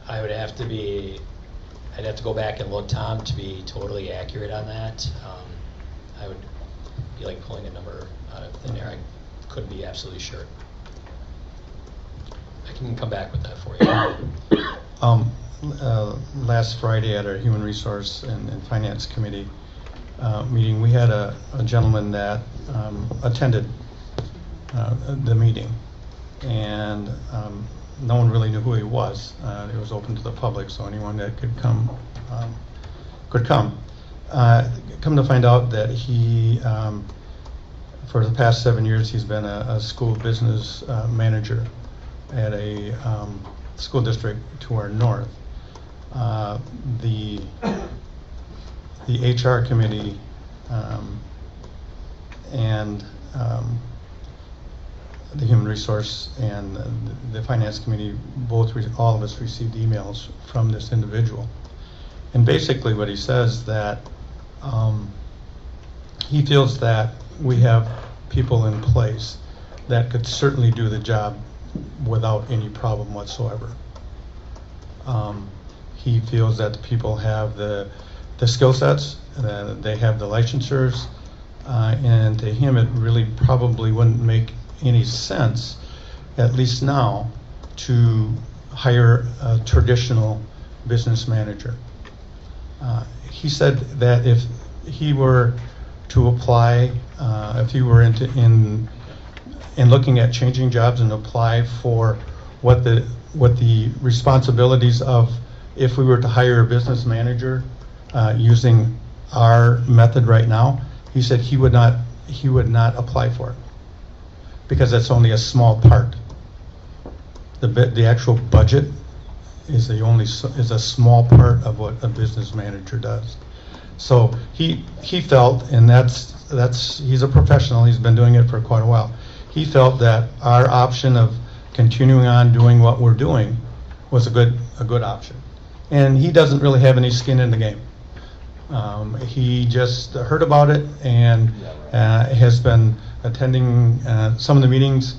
I'd have to go back and look, Tom, to be totally accurate on that. I would be like pulling a number out of thin air. I couldn't be absolutely sure. I can come back with that for you. Last Friday at our Human Resource and Finance Committee meeting, we had a gentleman that attended the meeting, and no one really knew who he was. It was open to the public, so anyone that could come could come. Come to find out that he, for the past 7 years, he's been a school business manager at a school district to our north. The HR committee and the Human Resource and the Finance Committee, all of us received emails from this individual. And basically what he says that he feels that we have people in place that could certainly do the job without any problem whatsoever. He feels that the people have the skill sets, they have the licensures, and to him it really probably wouldn't make any sense, at least now, to hire a traditional business manager. He said that if he were to apply, if he were in looking at changing jobs and apply for what the responsibilities of, if we were to hire a business manager using our method right now, he said he would not apply for it because that's only a small part. The actual budget is a small part of what a business manager does. So he felt, and he's a professional, he's been doing it for quite a while. He felt that our option of continuing on doing what we're doing was a good option. And he doesn't really have any skin in the game. He just heard about it and has been attending some of the meetings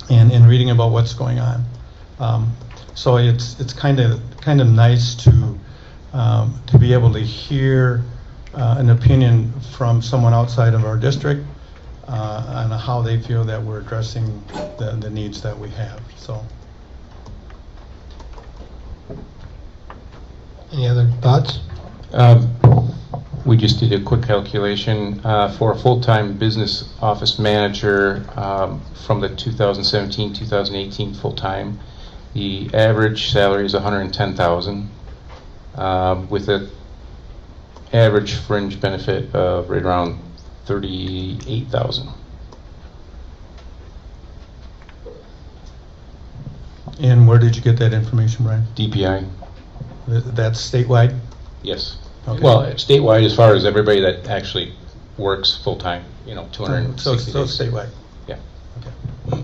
and reading about what's going on. So it's kind of nice to be able to hear an opinion from someone outside of our district on how they feel that we're addressing the needs that we have. So, Any other thoughts? We just did a quick calculation for a full-time business office manager from the 2017-2018 full-time. The average salary is $110,000 with an average fringe benefit of right around $38,000. and where did you get that information, Brian? DPI. That's statewide? Yes. Okay. Well, statewide as far as everybody that actually works full-time, 260 So days. statewide. Yeah. Okay.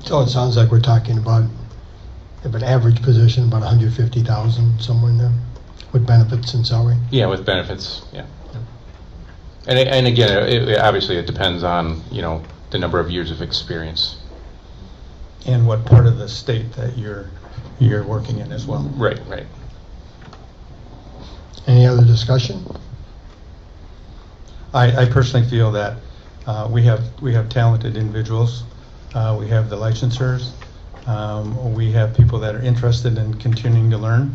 So it sounds like we're talking about, if an average position, about 150,000, somewhere in there, with benefits and salary? Yeah, with benefits, yeah. And again, obviously it depends on, the number of years of experience. And what part of the state that you're working in as well. Right. Any other discussion? I personally feel that we have talented individuals. We have the licensors. We have people that are interested in continuing to learn.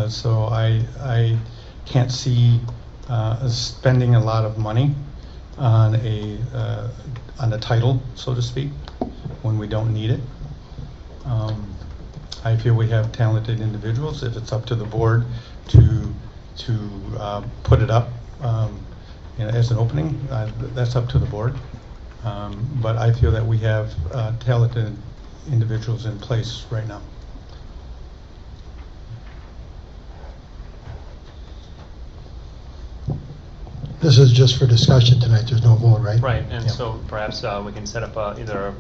So I can't see spending a lot of money on a title, so to speak, when we don't need it. I feel we have talented individuals. If it's up to the board to put it up as an opening, that's up to the board. But I feel that we have talented individuals in place right now. This is just for discussion tonight, there's no vote, right? Right, and Yeah. so perhaps we can set up either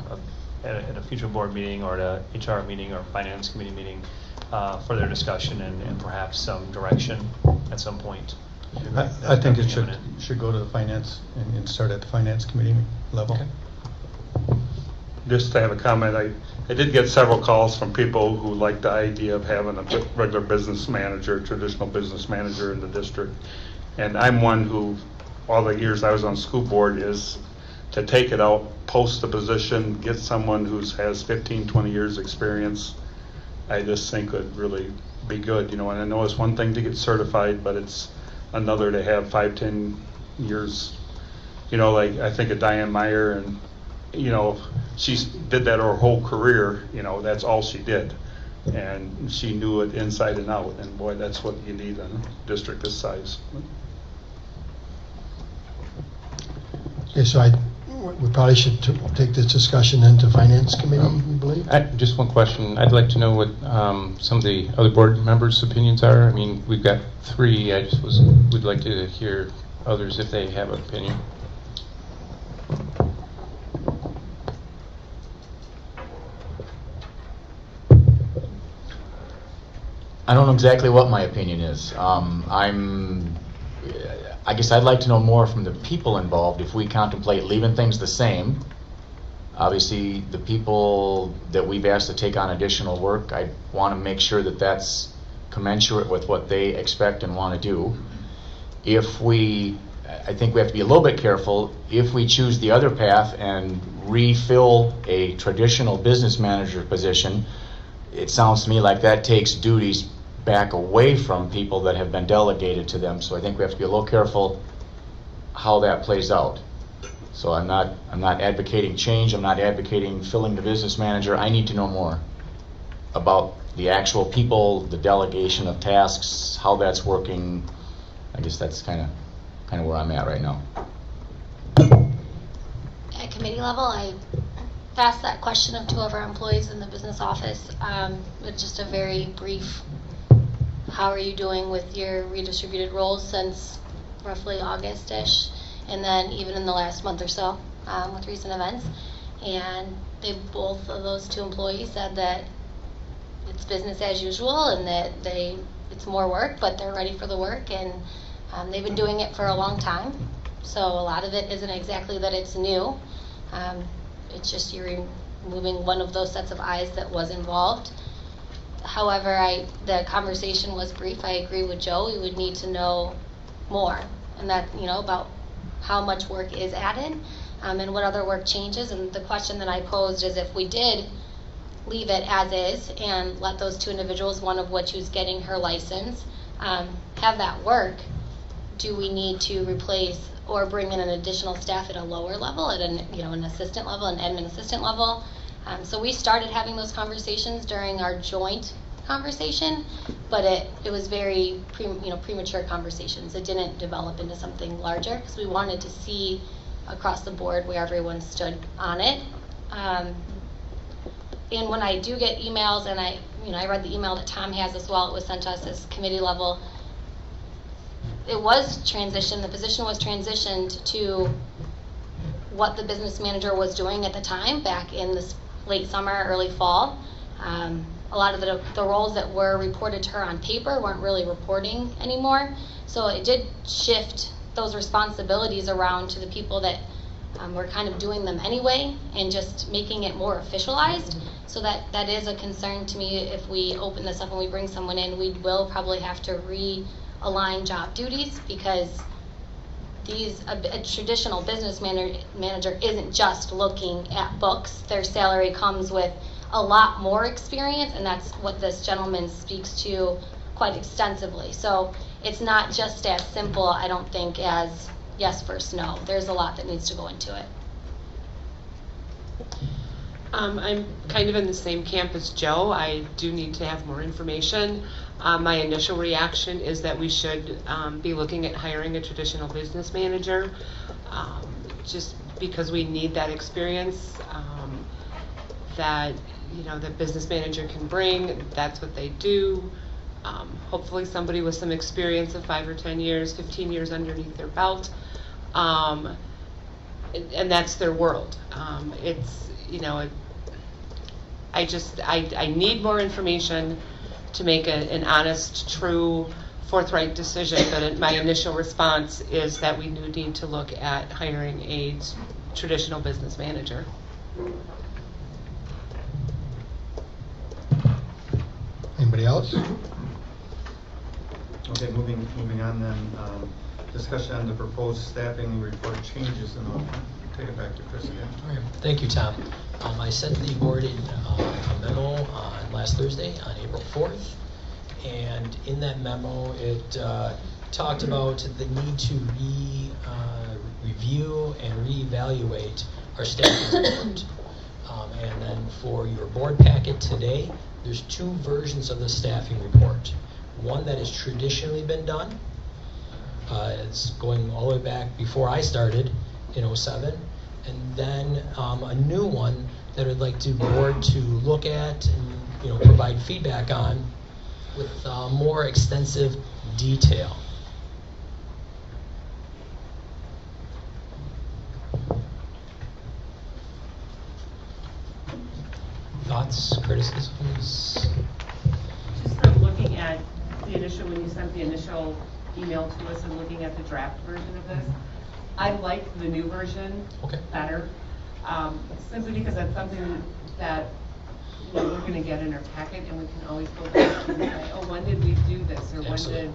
at a future board meeting or at a HR meeting or finance committee meeting for their discussion and perhaps some direction at some point. I think it should go to the finance and start at the finance committee level. Okay. Just to have a comment, I did get several calls from people who like the idea of having a regular business manager, traditional business manager in the district. And I'm one who, all the years I was on school board, is to take it out, post the position, get someone who has 15, 20 years experience. I just think would really be good, and I know it's one thing to get certified, but it's another to have 5, 10 years, like I think of Diane Meyer, and she did that her whole career, that's all she did. And she knew it inside and out, and boy, that's what you need in a district this size. Okay, so we probably should take this discussion into finance committee, you believe? Just one question. I'd like to know what some of the other board members' opinions are. I mean, we've got 3. I just would like to hear others if they have an opinion. I don't know exactly what my opinion is. I guess I'd like to know more from the people involved if we contemplate leaving things the same. Obviously, the people that we've asked to take on additional work, I want to make sure that that's commensurate with what they expect and want to do. I think we have to be a little bit careful if we choose the other path and refill a traditional business manager position. It sounds to me like that takes duties back away from people that have been delegated to them. So I think we have to be a little careful how that plays out. So I'm not advocating change. I'm not advocating filling the business manager. I need to know more about the actual people, the delegation of tasks, how that's working. I guess that's kind of where I'm at right now. At committee level, I asked that question of 2 of our employees in the business office with just a very brief, how are you doing with your redistributed roles since roughly August-ish, and then even in the last month or so with recent events. And both of those 2 employees said that it's business as usual and that it's more work, but they're ready for the work, and they've been doing it for a long time. So a lot of it isn't exactly that it's new. It's just you're removing one of those sets of eyes that was involved. However, the conversation was brief. I agree with Joe. We would need to know more, and that about how much work is added, and what other work changes. And the question that I posed is, if we did leave it as is and let those 2 individuals, one of which who's getting her license, have that work, do we need to replace or bring in an additional staff at a lower level, at an assistant level, an admin assistant level? So we started having those conversations during our joint conversation, but it was very premature conversations. It didn't develop into something larger because we wanted to see across the board where everyone stood on it. And when I do get emails, and I read the email that Tom has as well, it was sent to us as committee level. It was transitioned, the position was transitioned to what the business manager was doing at the time, back in this late summer, early fall. A lot of the roles that were reported to her on paper weren't really reporting anymore. So it did shift those responsibilities around to the people that were kind of doing them anyway, and just making it more officialized. So that is a concern to me. If we open this up and we bring someone in, we will probably have to realign job duties, because a traditional business manager isn't just looking at books. Their salary comes with a lot more experience, and that's what this gentleman speaks to quite extensively. So it's not just as simple, I don't think, as yes versus no. There's a lot that needs to go into it. I'm kind of in the same camp as Joe. I do need to have more information. My initial reaction is that we should be looking at hiring a traditional business manager, just because we need that experience that the business manager can bring. That's what they do. Hopefully somebody with some experience of 5 or 10 years, 15 years underneath their belt. And that's their world. I need more information to make an honest, true, forthright decision, but my initial response is that we do need to look at hiring a traditional business manager. Anybody else? Okay, moving on then. Discussion on the proposed staffing report changes, and I'll take it back to Chris again. All right, thank you, Tom. I sent the board in a memo on last Thursday, on April 4th, and in that memo, it talked about the need to review and reevaluate our staffing report. And then for your board packet today, there's 2 versions of the staffing report. One that has traditionally been done, it's going all the way back before I started in '07, and then a new one that I'd like the board to look at and provide feedback on with more extensive detail. Thoughts, criticisms? Just from looking at the initial, when you sent the initial email to us and looking at the draft version of this, I like the new version better, simply because that's something that we're going to get in our packet, and we can always go back and say, oh, when did we do this, or when did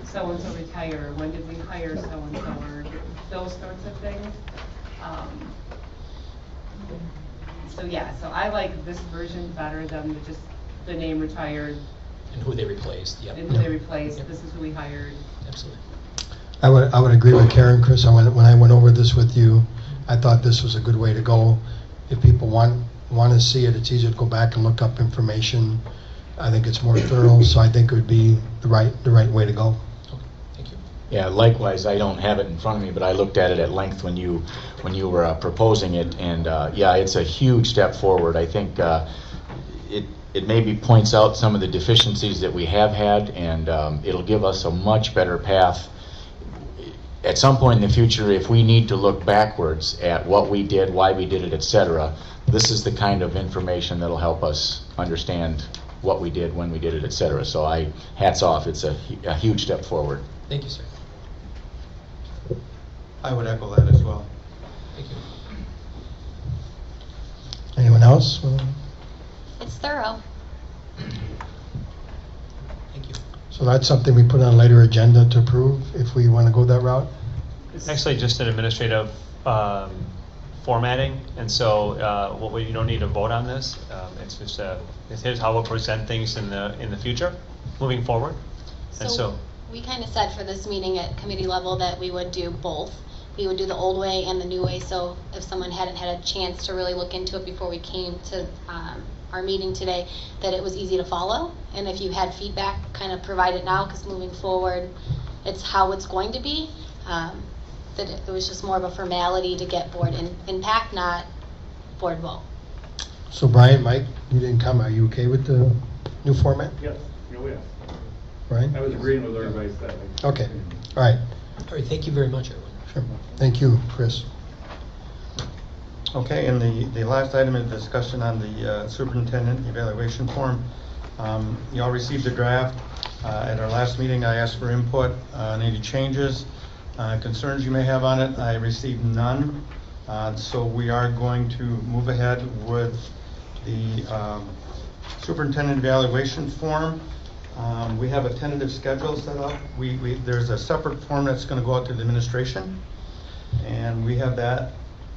so-and-so retire, or when did we hire so-and-so, or those sorts of things. So I like this version better than just the name retired. And who they replaced, yep. And who they replaced, this is who we hired. Absolutely. I would agree with Karen, Chris. When I went over this with you, I thought this was a good way to go. If people want to see it, it's easier to go back and look up information. I think it's more thorough, so I think it would be the right way to go. Okay, thank you. Yeah, likewise, I don't have it in front of me, but I looked at it at length when you were proposing it, and yeah, it's a huge step forward. I think it maybe points out some of the deficiencies that we have had, and it'll give us a much better path. At some point in the future, if we need to look backwards at what we did, why we did it, etc., this is the kind of information that'll help us understand what we did, when we did it, etc. So hats off. It's a huge step forward. Thank you, sir. I would echo that as well. Thank you. Anyone else? It's thorough. Thank you. So that's something we put on a later agenda to approve if we want to go that route? It's actually just an administrative formatting, and so you don't need to vote on this. It's just here's how we'll present things in the future, moving forward. And so we kind of said for this meeting at committee level that we would do both. We would do the old way and the new way, so if someone hadn't had a chance to really look into it before we came to our meeting today, that it was easy to follow. And if you had feedback, kind of provide it now, because moving forward, it's how it's going to be. That it was just more of a formality to get board impact, not board vote. So Brian, Mike, you didn't come. Are you okay with the new format? Yes. Brian? I was agreeing with everybody's that. Okay. All right. All right, thank you very much, everyone. Sure. Thank you, Chris. Okay, and the last item is discussion on the superintendent evaluation form. You all received the draft. At our last meeting, I asked for input on any changes, concerns you may have on it. I received none. So we are going to move ahead with the superintendent evaluation form. We have a tentative schedule set up. There's a separate form that's going to go out to the administration, and we have that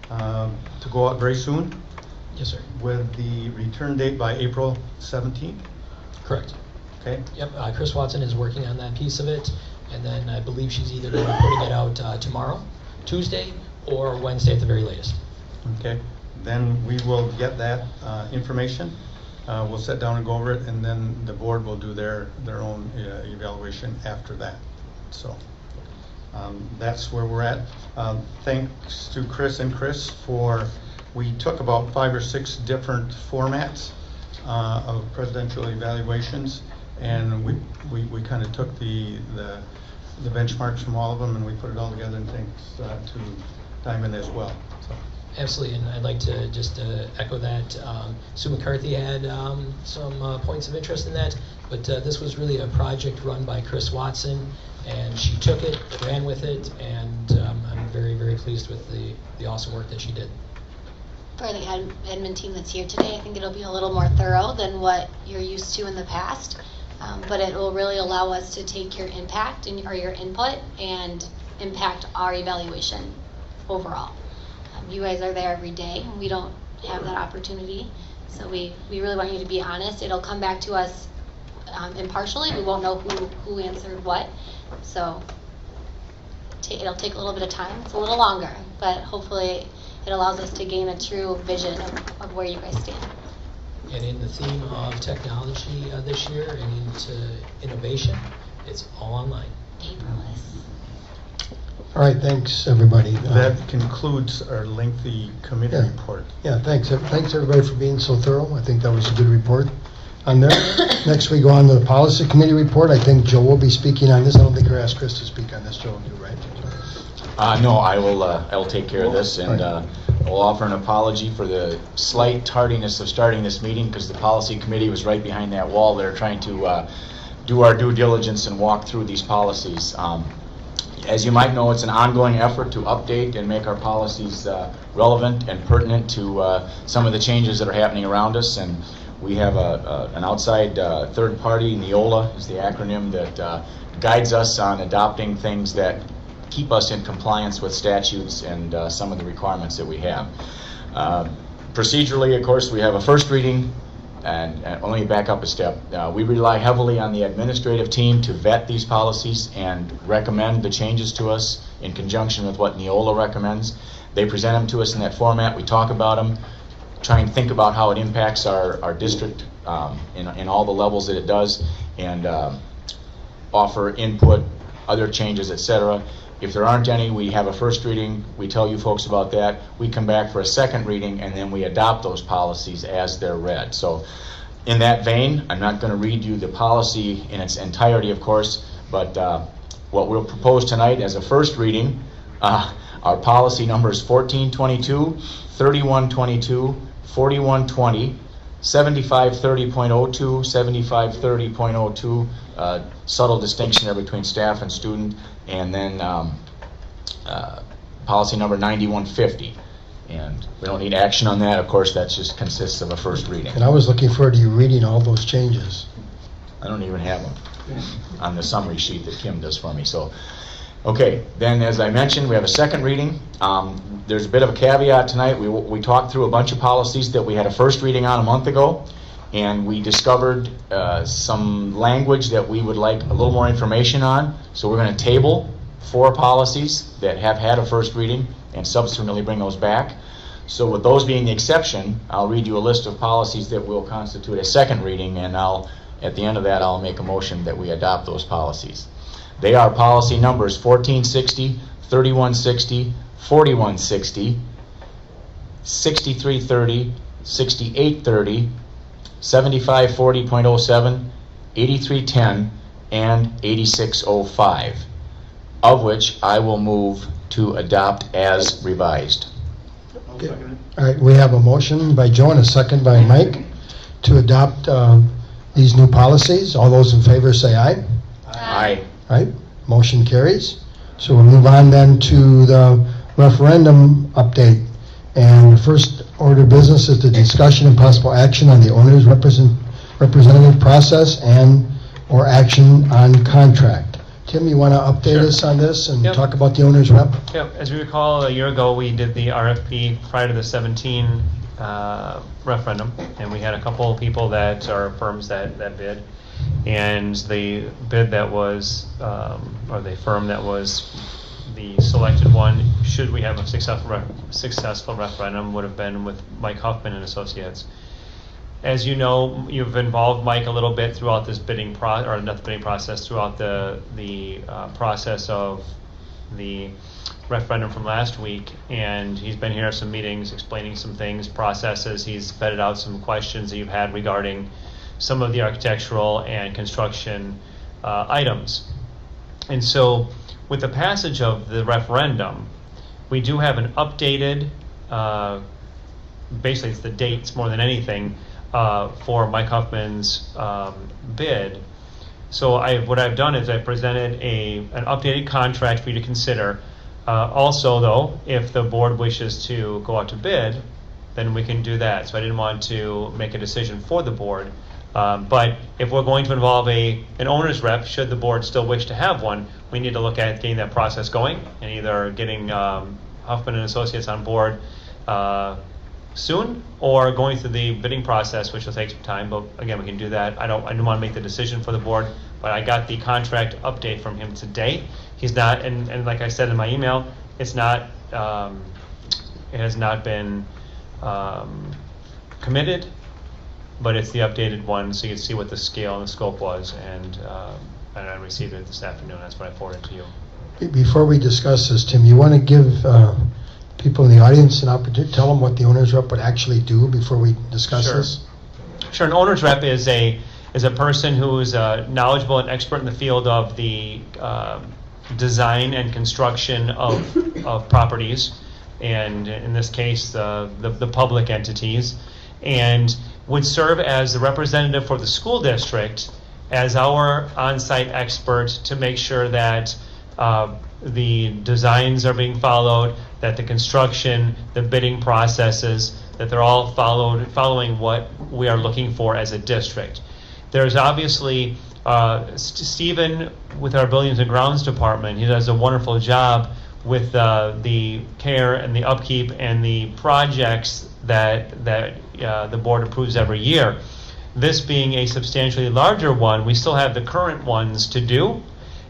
to go out very soon. Yes, sir. With the return date by April 17th. Correct. Okay. Yep, Chris Watson is working on that piece of it, and then I believe she's either going to be putting it out tomorrow, Tuesday, or Wednesday at the very latest. Okay. then we will get that information. We'll sit down and go over it, and then the board will do their own evaluation after that. So that's where we're at. Thanks to Chris and Chris we took about 5 or 6 different formats of presidential evaluations, and we kind of took the benchmarks from all of them, and we put it all together, and thanks to Diamond as well. So. Absolutely, and I'd like to just echo that. Sue McCarthy had some points of interest in that, but this was really a project run by Chris Watson, and she took it, ran with it, and I'm very, very pleased with the awesome work that she did. For the admin team that's here today, I think it'll be a little more thorough than what you're used to in the past, but it will really allow us to take your impact or your input and impact our evaluation overall. You guys are there every day, and we don't have that opportunity, so we really want you to be honest. It'll come back to us impartially. We won't know who answered what, so it'll take a little bit of time. It's a little longer, but hopefully it allows us to gain a true vision of where you guys stand. And in the theme of technology this year and into innovation, it's all online. Paperless. All right, thanks, everybody. That concludes our lengthy committee report. Yeah, thanks. Thanks, everybody, for being so thorough. I think that was a good report on there. Next, we go on to the policy committee report. I think Joe will be speaking on this. I don't think you're asked Chris to speak on this, Joe, you right? No, I will take care of this, and I'll offer an apology for the slight tardiness of starting this meeting, because the policy committee was right behind that wall there trying to do our due diligence and walk through these policies. As you might know, it's an ongoing effort to update and make our policies relevant and pertinent to some of the changes that are happening around us. And we have an outside third party, Neola is the acronym, that guides us on adopting things that keep us in compliance with statutes and some of the requirements that we have. Procedurally, of course, we have a first reading, and let me back up a step. We rely heavily on the administrative team to vet these policies and recommend the changes to us in conjunction with what Neola recommends. They present them to us in that format. We talk about them, try and think about how it impacts our district in all the levels that it does, and offer input, other changes, etc. If there aren't any, we have a first reading, we tell you folks about that, we come back for a second reading, and then we adopt those policies as they're read. So in that vein, I'm not going to read you the policy in its entirety, of course, but what we'll propose tonight as a first reading, our policy numbers 1422, 3122, 4120, 7530.02, 7530.02, subtle distinction there between staff and student, and then policy number 9150. And we don't need action on that, of course. That just consists of a first reading. And I was looking forward to you reading all those changes. I don't even have them on the summary sheet that Kim does for me. So, okay, then as I mentioned, we have a second reading. There's a bit of a caveat tonight. We talked through a bunch of policies that we had a first reading on a month ago, and we discovered some language that we would like a little more information on. So we're going to table 4 policies that have had a first reading and subsequently bring those back. So with those being the exception, I'll read you a list of policies that will constitute a second reading, and at the end of that, I'll make a motion that we adopt those policies. They are policy numbers 1460, 3160, 4160, 6330, 6830, 7540.07, 8310, and 8605, of which I will move to adopt as revised. Okay. All right, we have a motion by Joe and a second by Mike to adopt these new policies. All those in favor say aye. Aye. All right, motion carries. So we'll move on then to the referendum update. And the first order of business is the discussion and possible action on the owner's representative process and or action on contract. Tim, you want to update us on this and talk about the owner's rep? Yep. As we recall, a year ago we did the RFP prior to the 17 referendum, and we had a couple of people that are firms that bid, and the bid that was, or the firm that was the selected one, should we have a successful referendum, would have been with Mike Huffman and Associates. As you know, you've involved Mike a little bit throughout this bidding process, throughout the process of the referendum from last week, and he's been here at some meetings explaining some things, processes. He's vetted out some questions that you've had regarding some of the architectural and construction items. And so with the passage of the referendum, we do have an updated, basically it's the dates more than anything, for Mike Huffman's bid. So what I've done is I've presented an updated contract for you to consider. Also, though, if the board wishes to go out to bid, then we can do that. So I didn't want to make a decision for the board. But if we're going to involve an owner's rep, should the board still wish to have one, we need to look at getting that process going and either getting Huffman and Associates on board soon, or going through the bidding process, which will take some time. But again, we can do that. I didn't want to make the decision for the board, but I got the contract update from him today. He's not, and like I said in my email, it's not, it has not been committed, but it's the updated one, so you can see what the scale and the scope was, and I received it this afternoon. That's what I forwarded to you. Before we discuss this, Tim, you want to give people in the audience an opportunity, tell them what the owner's rep would actually do before we discuss this? Sure. An owner's rep is a person who is knowledgeable and expert in the field of the design and construction of properties, and in this case, the public entities, and would serve as the representative for the school district as our on-site expert to make sure that the designs are being followed, that the construction, the bidding processes, that they're all following what we are looking for as a district. There's obviously Stephen with our Buildings and Grounds Department. He does a wonderful job with the care and the upkeep and the projects that the board approves every year. This being a substantially larger one, we still have the current ones to do,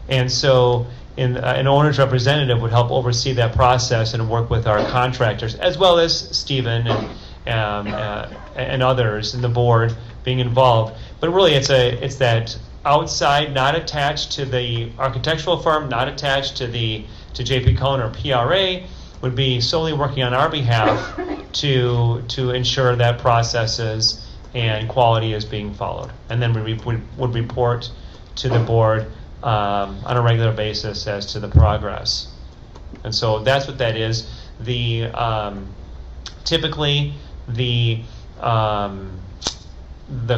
and so an owner's representative would help oversee that process and work with our contractors, as well as Stephen and others in the board being involved. But really, it's that outside, not attached to the architectural firm, not attached to JP Cohen or PRA, would be solely working on our behalf to ensure that processes and quality is being followed. And then we would report to the board on a regular basis as to the progress. And so that's what that is. Typically the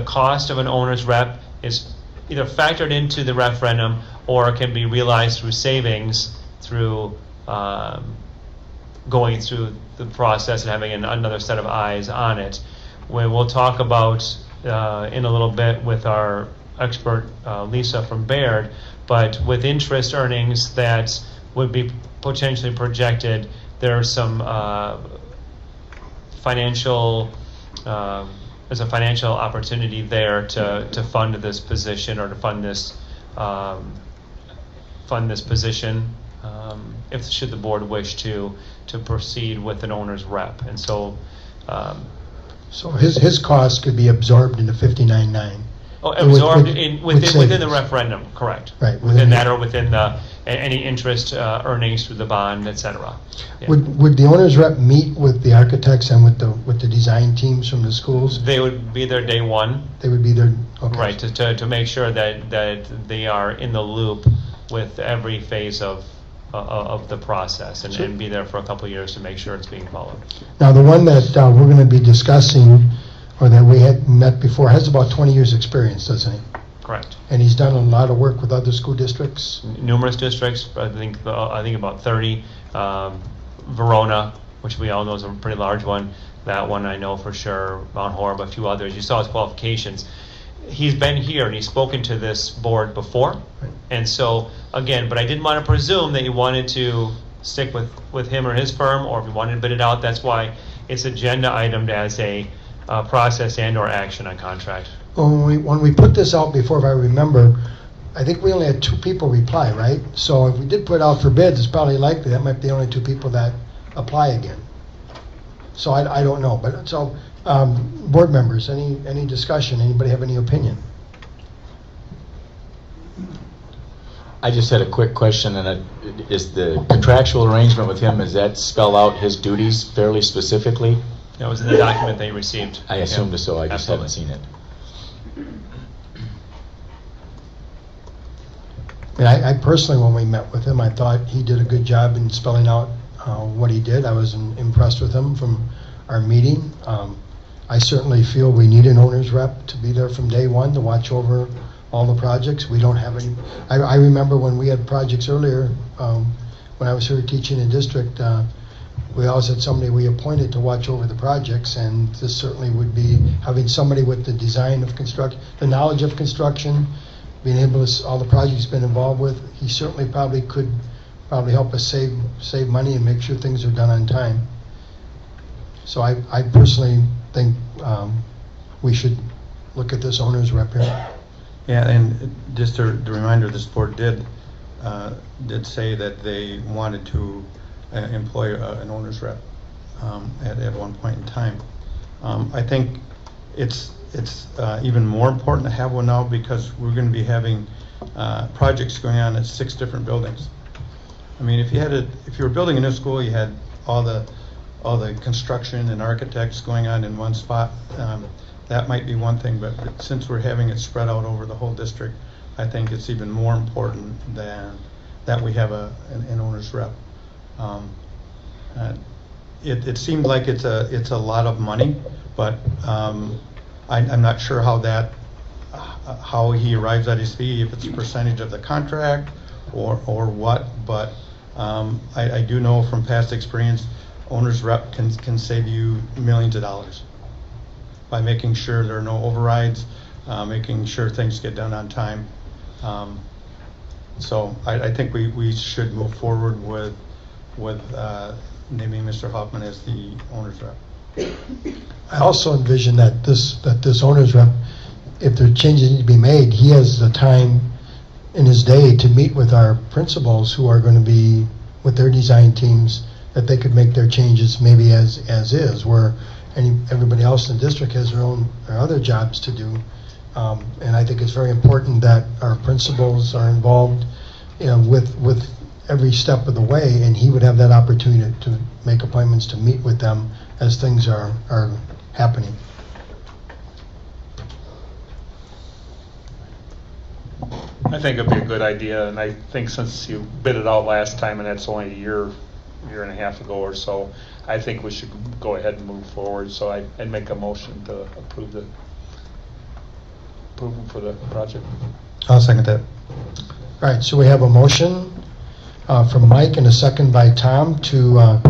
cost of an owner's rep is either factored into the referendum or can be realized through savings through going through the process and having another set of eyes on it. We'll talk about in a little bit with our expert Lisa from Baird, but with interest earnings that would be potentially projected, there are some financial there's a financial opportunity there to fund this position or to fund this position if should the board wish to proceed with an owner's rep. And so so his cost could be absorbed into 59.9. Oh, absorbed within the referendum, correct? Right. Within that or within any interest earnings through the bond, etc. Yeah. Would the owner's rep meet with the architects and with the design teams from the schools? They would be there day one. They would be there, okay. Right, to make sure that they are in the loop with every phase of the process and be there for a couple of years to make sure it's being followed. Now, the one that we're going to be discussing, or that we had met before, has about 20 years experience, doesn't he? Correct. And he's done a lot of work with other school districts? Numerous districts, I think about 30. Verona, which we all know is a pretty large one. That one I know for sure. Mount Horeb, a few others. You saw his qualifications. He's been here and he's spoken to this board before. Right. And so, again, but I didn't want to presume that you wanted to stick with him or his firm, or if you wanted to bid it out. That's why it's agenda itemed as a process and or action on contract. When we put this out before, if I remember, I think we only had 2 people reply, right? So if we did put it out for bids, it's probably likely that might be the only 2 people that apply again. So I don't know, but so, board members, any discussion? Anybody have any opinion? I just had a quick question, and is the contractual arrangement with him, does that spell out his duties fairly specifically? That was in the document they received. I assumed so, I just Absolutely. haven't seen it. And I personally, when we met with him, I thought he did a good job in spelling out what he did. I was impressed with him from our meeting. I certainly feel we need an owner's rep to be there from day one to watch over all the projects. We don't have any. I remember when we had projects earlier, when I was here teaching in district, we always had somebody we appointed to watch over the projects, and this certainly would be having somebody with the design of construction, the knowledge of construction, being able to, all the projects he's been involved with. He certainly could help us save money and make sure things are done on time. So I personally think we should look at this owner's rep here. Yeah, and just a reminder, this board did say that they wanted to employ an owner's rep at one point in time. I think it's even more important to have one now because we're going to be having projects going on at 6 different buildings. I mean, if you were building a new school, you had all the construction and architects going on in one spot. That might be one thing, but since we're having it spread out over the whole district, I think it's even more important than that we have an owner's rep. It seemed like it's a lot of money, but I'm not sure how he arrives at his fee, if it's a percentage of the contract or what, but I do know from past experience, owner's rep can save you millions of dollars by making sure there are no overrides, making sure things get done on time. So I think we should move forward with naming Mr. Hoffman as the owner's rep. I also envision that this owner's rep, if there are changes need to be made, he has the time in his day to meet with our principals who are going to be with their design teams, that they could make their changes maybe as is, where everybody else in the district has their other jobs to do. And I think it's very important that our principals are involved, with every step of the way, and he would have that opportunity to make appointments to meet with them as things are happening. I think it'd be a good idea, and I think since you bid it out last time, and that's only a year and a half ago or so, I think we should go ahead and move forward. So I'd make a motion to approve approval for the project. I'll second that. All right, so we have a motion from Mike and a second by Tom to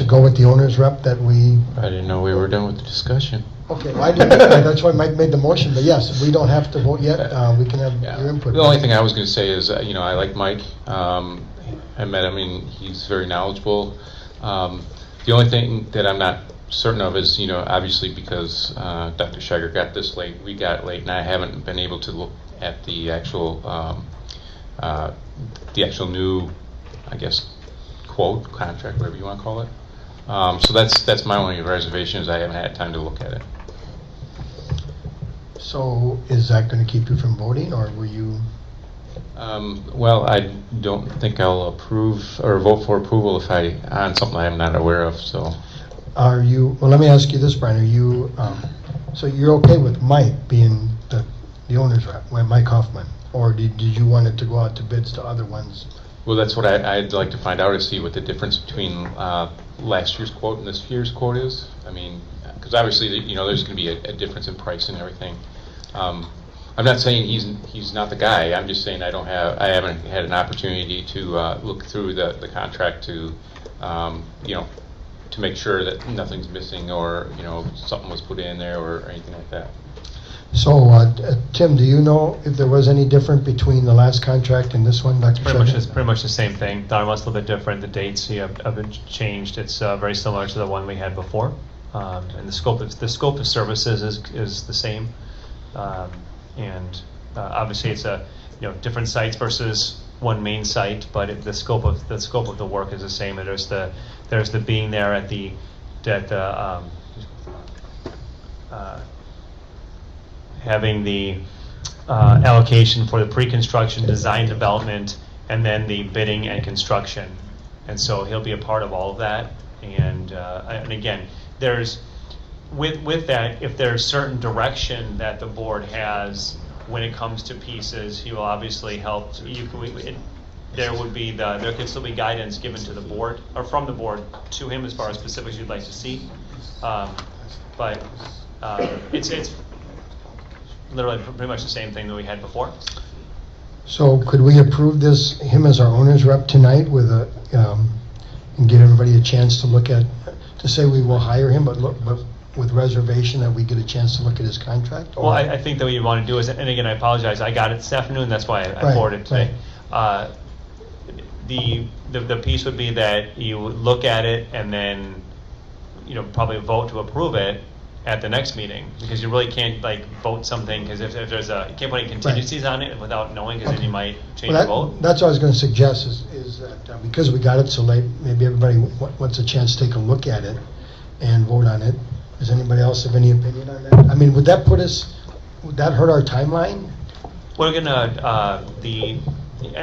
go with the owner's rep that we... I didn't know we were done with the discussion. Okay, well, I didn't, that's why Mike made the motion, but yes, we don't have to vote yet. We can have your input. The only thing I was going to say is, I like Mike. I met him, and he's very knowledgeable. The only thing that I'm not certain of is, obviously because Dr. Shiger got this late, we got late, and I haven't been able to look at the actual new, I guess, quote, contract, whatever you want to call it. So that's my only reservation, is I haven't had time to look at it. So is that going to keep you from voting, or were you... Well, I don't think I'll approve or vote for approval if on something I'm not aware of, so. Are you, well, let me ask you this, Brian, are you, so you're okay with Mike being the owner's rep, Mike Hoffman, or did you want it to go out to bids to other ones? Well, that's what I'd like to find out, to see what the difference between last year's quote and this year's quote is. I mean, because obviously, there's going to be a difference in price and everything. I'm not saying he's not the guy. I'm just saying I haven't had an opportunity to look through the contract to to make sure that nothing's missing, or something was put in there or anything like that. So, Tim, do you know if there was any difference between the last contract and this one, Dr. Pretty much the same thing. The arm's a little bit different. The dates have been changed. It's very similar to the one we had before, and the scope of services is the same. And obviously, it's different sites versus one main site, but the scope of the work is the same. And there's the being there at the having the allocation for the pre-construction, design, development, and then the bidding and construction. And so he'll be a part of all of that. And again, there's with that, if there's certain direction that the board has when it comes to pieces, he will obviously help. There can still be guidance given to the board or from the board to him as far as specifics you'd like to see. But it's literally pretty much the same thing that we had before. So could we approve him as our owner's rep tonight and give everybody a chance to look at, to say we will hire him, but with reservation that we get a chance to look at his contract? Well, I think that what you want to do is, and again, I apologize, I got it this afternoon, that's why I forwarded it today. Right. The piece would be that you look at it and then, probably vote to approve it at the next meeting, because you really can't vote something, because if there's you can't put any contingencies on it without knowing, because then you might change the vote. That's what I was going to suggest is that because we got it so late, maybe everybody wants a chance to take a look at it and vote on it. Does anybody else have any opinion on that? I mean, would that hurt our timeline? We're gonna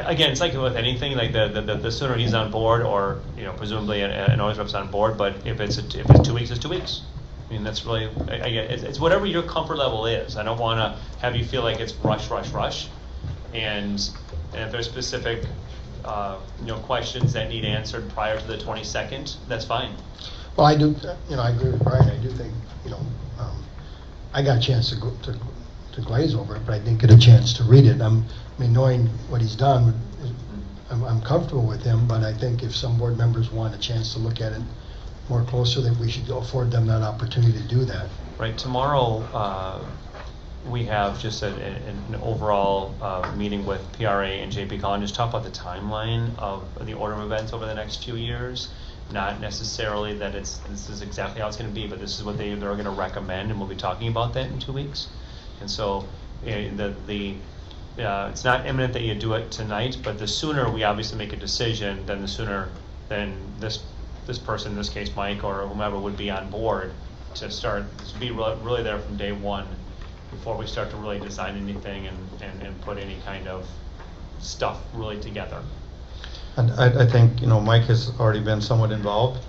again, it's like with anything, like the sooner he's on board, or presumably an owner's rep's on board. But if it's 2 weeks, it's 2 weeks. I mean, that's really, it's whatever your comfort level is. I don't want to have you feel like it's rush. And if there's specific questions that need answered prior to the 22nd, that's fine. Well, I do. I agree with Brian. I do think I got a chance to glaze over it, but I didn't get a chance to read it. Knowing what he's done, I'm comfortable with him. But I think if some board members want a chance to look at it more closely, that we should afford them that opportunity to do that. Right. Tomorrow we have just an overall meeting with PRA and JP Collin, just talk about the timeline of the order of events over the next few years. Not necessarily that this is exactly how it's going to be, but this is what they're going to recommend, and we'll be talking about that in 2 weeks. And so it's not imminent that you do it tonight, but the sooner we obviously make a decision, then the sooner then this person, in this case Mike or whomever, would be on board to be really there from day one before we start to really design anything and put any kind of stuff really together. And I think Mike has already been somewhat involved,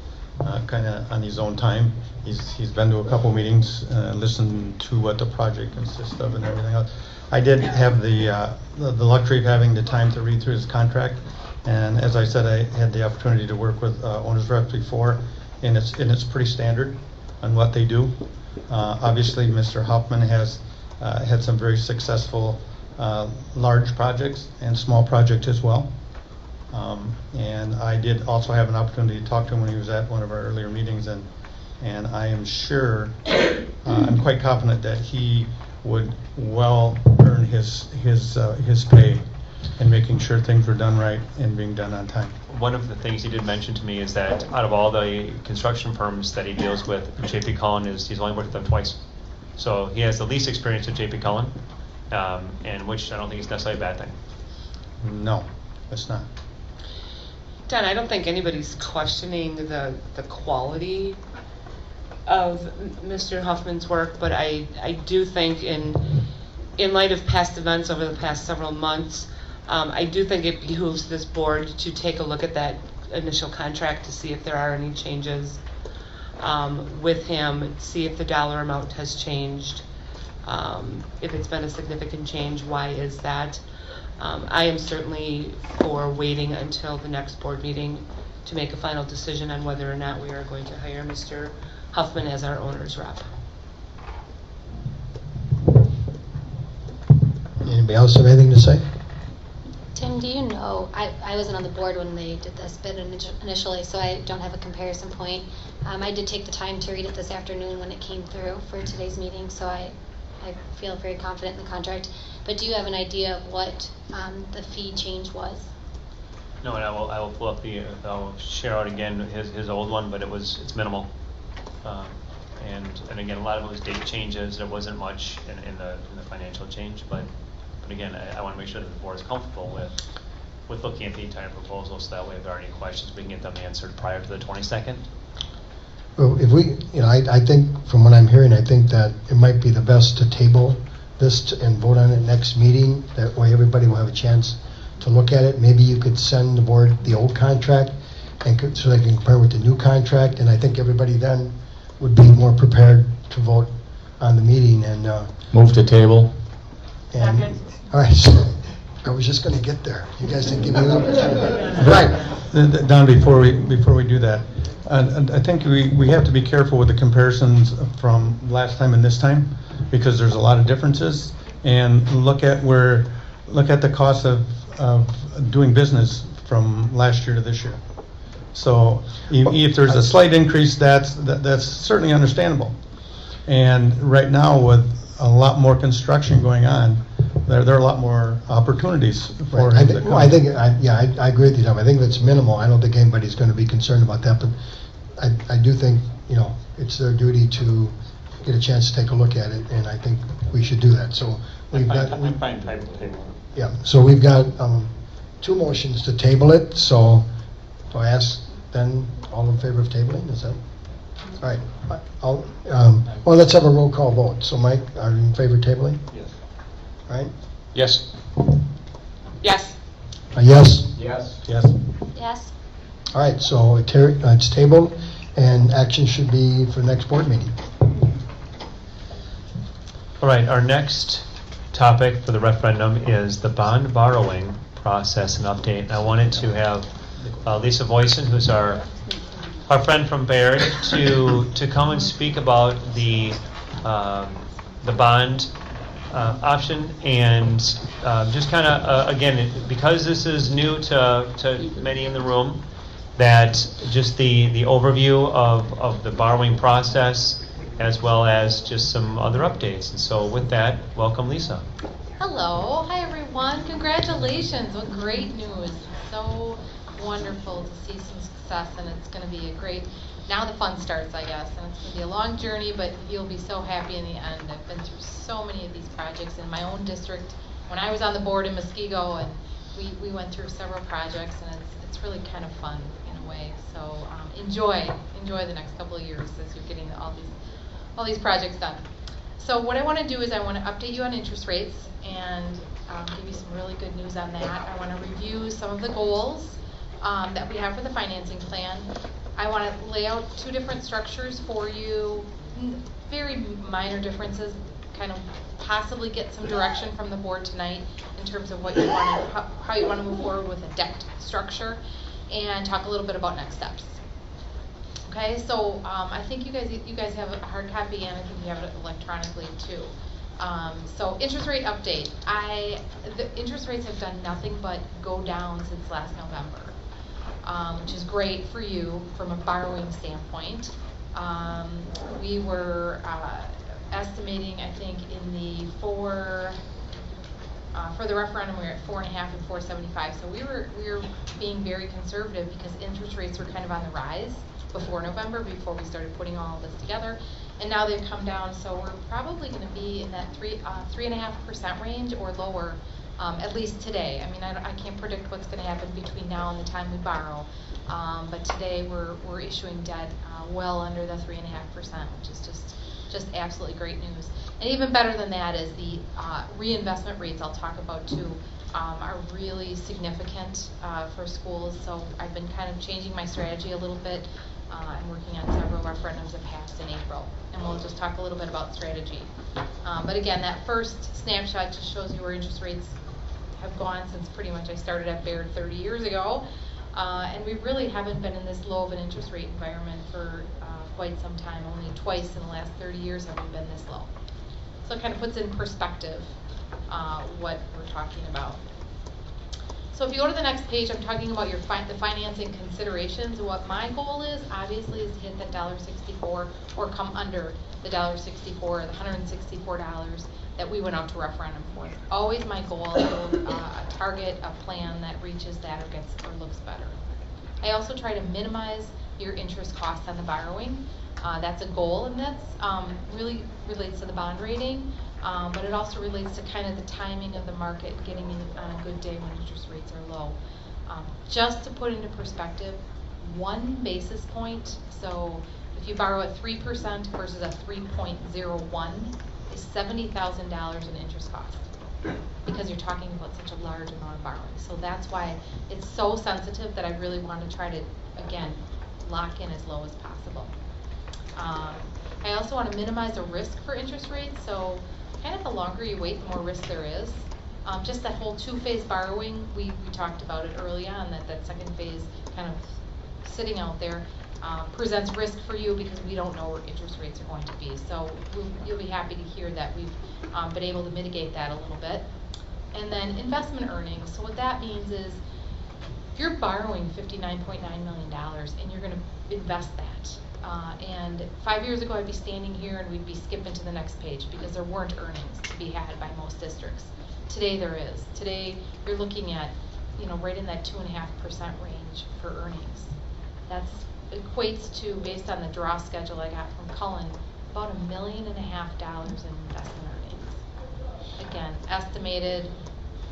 kind of on his own time. He's been to a couple meetings, listened to what the project consists of and everything else. I did have the luxury of having the time to read through his contract, and as I said, I had the opportunity to work with owners reps before, and it's pretty standard on what they do. Obviously, Mr. Hoffman has had some very successful large projects and small projects as well. And I did also have an opportunity to talk to him when he was at one of our earlier meetings, and I am sure, I'm quite confident that he would well earn his pay in making sure things were done right and being done on time. One of the things he did mention to me is that out of all the construction firms that he deals with, JP Collin he's only worked with them twice. So he has the least experience with JP Collin, and which I don't think is necessarily a bad thing. No, it's not. Don, I don't think anybody's questioning the quality of Mr. Huffman's work, but I do think in light of past events over the past several months, I do think it behooves this board to take a look at that initial contract to see if there are any changes with him, see if the dollar amount has changed. If it's been a significant change, why is that? I am certainly for waiting until the next board meeting to make a final decision on whether or not we are going to hire Mr. Huffman as our owner's rep. Anybody else have anything to say? Tim, do you know, I wasn't on the board when they did this bid initially, so I don't have a comparison point. I did take the time to read it this afternoon when it came through for today's meeting, so I feel very confident in the contract. But do you have an idea of what the fee change was? No, and I will pull up I'll share out again his old one, but it's minimal. And again, a lot of it was date changes. There wasn't much in the financial change, but But again, I want to make sure that the board is comfortable with looking at the entire proposal, so that way if there are any questions, we can get them answered prior to the 22nd. Well, if we, I think from what I'm hearing, I think that it might be the best to table this and vote on it next meeting. That way everybody will have a chance to look at it. Maybe you could send the board the old contract and so they can compare with the new contract, and I think everybody then would be more prepared to vote on the meeting and Move to table. and all right. So I was just going to get there. You guys didn't give me an opportunity. Right. Don, before we do that, and I think we have to be careful with the comparisons from last time and this time, because there's a lot of differences, and look at the cost of doing business from last year to this year. So if there's a slight increase, that's certainly understandable. And right now, with a lot more construction going on, there are a lot more opportunities for Right. him to come. I agree with you, Tom. I think that's minimal. I don't think anybody's going to be concerned about that, but I do think, it's their duty to get a chance to take a look at it, and I think we should do that. So we've got, so we've got 2 motions to table it. So do I ask then all in favor of tabling? Is that all right? Well, let's have a roll call vote. So Mike, are you in favor of tabling? Yes. Right? Yes. Yes. Yes. Yes. Yes. Yes. All right. So it's tabled, and action should be for the next board meeting. All right, our next topic for the referendum is the bond borrowing process and update. I wanted to have Lisa Voisin, who's our friend from Baird, to come and speak about the bond option, and just kind of again, because this is new to many in the room, that just the overview of the borrowing process, as well as just some other updates. And so with that, welcome Lisa. Hello, hi everyone, congratulations, what great news. So wonderful to see some success, and it's going to be a great, now the fun starts, I guess, and it's going to be a long journey, but you'll be so happy in the end. I've been through so many of these projects in my own district when I was on the board in Muskego, and we went through several projects, and it's really kind of fun in a way. So enjoy the next couple of years as you're getting all these projects done. So what I want to do is I want to update you on interest rates and give you some really good news on that. I want to review some of the goals that we have for the financing plan. I want to lay out 2 different structures for you, very minor differences, kind of possibly get some direction from the board tonight in terms of what you want to, how you want to move forward with a debt structure, and talk a little bit about next steps. Okay, so I think you guys have a hard copy, and I think you have it electronically too. So interest rate update. The interest rates have done nothing but go down since last November, which is great for you from a borrowing standpoint. We were estimating, I think, in the for the referendum, we were at 4.5 and 4.75. So we were being very conservative because interest rates were kind of on the rise before November, before we started putting all of this together, and now they've come down. So we're probably going to be in that 3.5% range or lower, at least today. I mean, I can't predict what's going to happen between now and the time we borrow, but today we're issuing debt well under the 3.5%, which is just absolutely great news. And even better than that is the reinvestment rates I'll talk about too. Are really significant for schools. So I've been kind of changing my strategy a little bit. I'm working on several referendums that passed in April, and we'll just talk a little bit about strategy. But again, that first snapshot just shows you where interest rates have gone since pretty much I started at Baird 30 years ago. And we really haven't been in this low of an interest rate environment for quite some time. Only twice in the last 30 years have we been this low. So it kind of puts in perspective what we're talking about. So if you go to the next page, I'm talking about the financing considerations. What my goal is, obviously, is to hit that $1.64 or come under the $1.64, the $164 that we went out to referendum for. It's always my goal to target a plan that reaches that or looks better. I also try to minimize your interest costs on the borrowing. That's a goal, and that's really relates to the bond rating. But it also relates to kind of the timing of the market, getting in on a good day when interest rates are low. Just to put into perspective, 1 basis point, so if you borrow at 3% versus a 3.01, is $70,000 in interest cost, because you're talking about such a large amount of borrowing. So that's why it's so sensitive that I really want to try to, again, lock in as low as possible. I also want to minimize the risk for interest rates, so kind of the longer you wait, the more risk there is. Just that whole 2-phase borrowing, we talked about it early on, that second phase kind of sitting out there presents risk for you because we don't know where interest rates are going to be. So you'll be happy to hear that we've been able to mitigate that a little bit. And then investment earnings. So what that means is if you're borrowing $59.9 million and you're going to invest that, and 5 years ago I'd be standing here and we'd be skipping to the next page because there weren't earnings to be had by most districts. Today there is. Today you're looking at, right in that 2.5% range for earnings. That equates to, based on the draw schedule I got from Cullen, about $1.5 million in investment earnings. Again, estimated.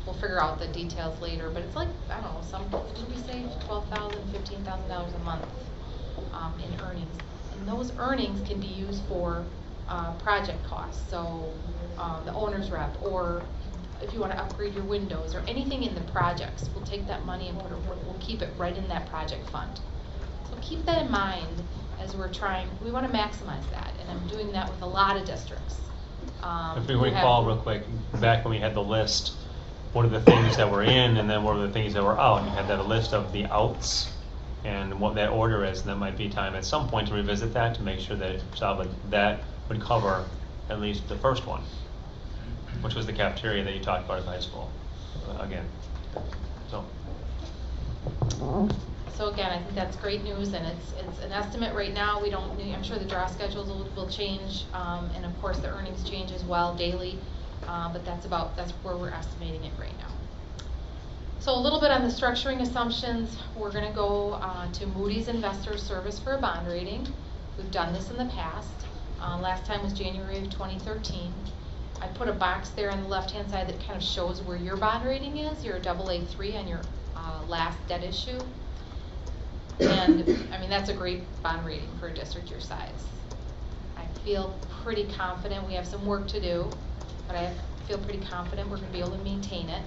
We'll figure out the details later, but it's like, I don't know, did we say $12,000, $15,000 a month in earnings? And those earnings can be used for project costs. So the owner's rep, or if you want to upgrade your windows, or anything in the projects, we'll take that money and we'll keep it right in that project fund. So keep that in mind as we want to maximize that, and I'm doing that with a lot of districts. If we recall real quick, back when we had the list, what are the things that were in and then what are the things that were out? You had that list of the outs and what that order is, and there might be time at some point to revisit that to make sure that that would cover at least the first one, which was the cafeteria that you talked about at the high school, again. So again, I think that's great news, and it's an estimate right now. I'm sure the draw schedules will change, and of course the earnings change as well daily, but that's where we're estimating it right now. So a little bit on the structuring assumptions. We're going to go to Moody's Investor Service for a bond rating. We've done this in the past. Last time was January of 2013. I put a box there on the left-hand side that kind of shows where your bond rating is. You're a AA3 on your last debt issue. And, I mean, that's a great bond rating for a district your size. I feel pretty confident. We have some work to do, but I feel pretty confident we're going to be able to maintain it.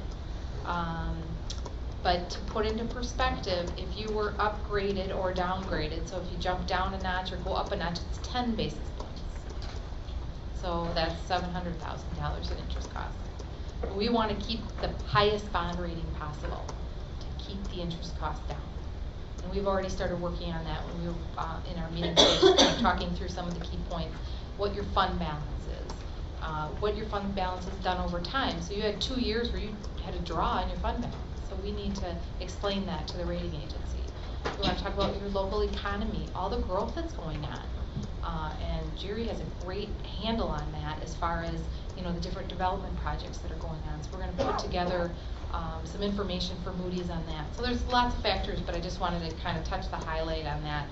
But to put into perspective, if you were upgraded or downgraded, so if you jump down a notch or go up a notch, it's 10 basis points. So that's $700,000 in interest costs. We want to keep the highest bond rating possible to keep the interest costs down. And we've already started working on that when we were in our meeting today, kind of talking through some of the key points, what your fund balance is, what your fund balance has done over time. So you had 2 years where you had a draw on your fund balance. So we need to explain that to the rating agency. We want to talk about your local economy, all the growth that's going on. And Jerry has a great handle on that as far as, the different development projects that are going on. So we're going to put together some information for Moody's on that. So there's lots of factors, but I just wanted to kind of touch the highlight on that,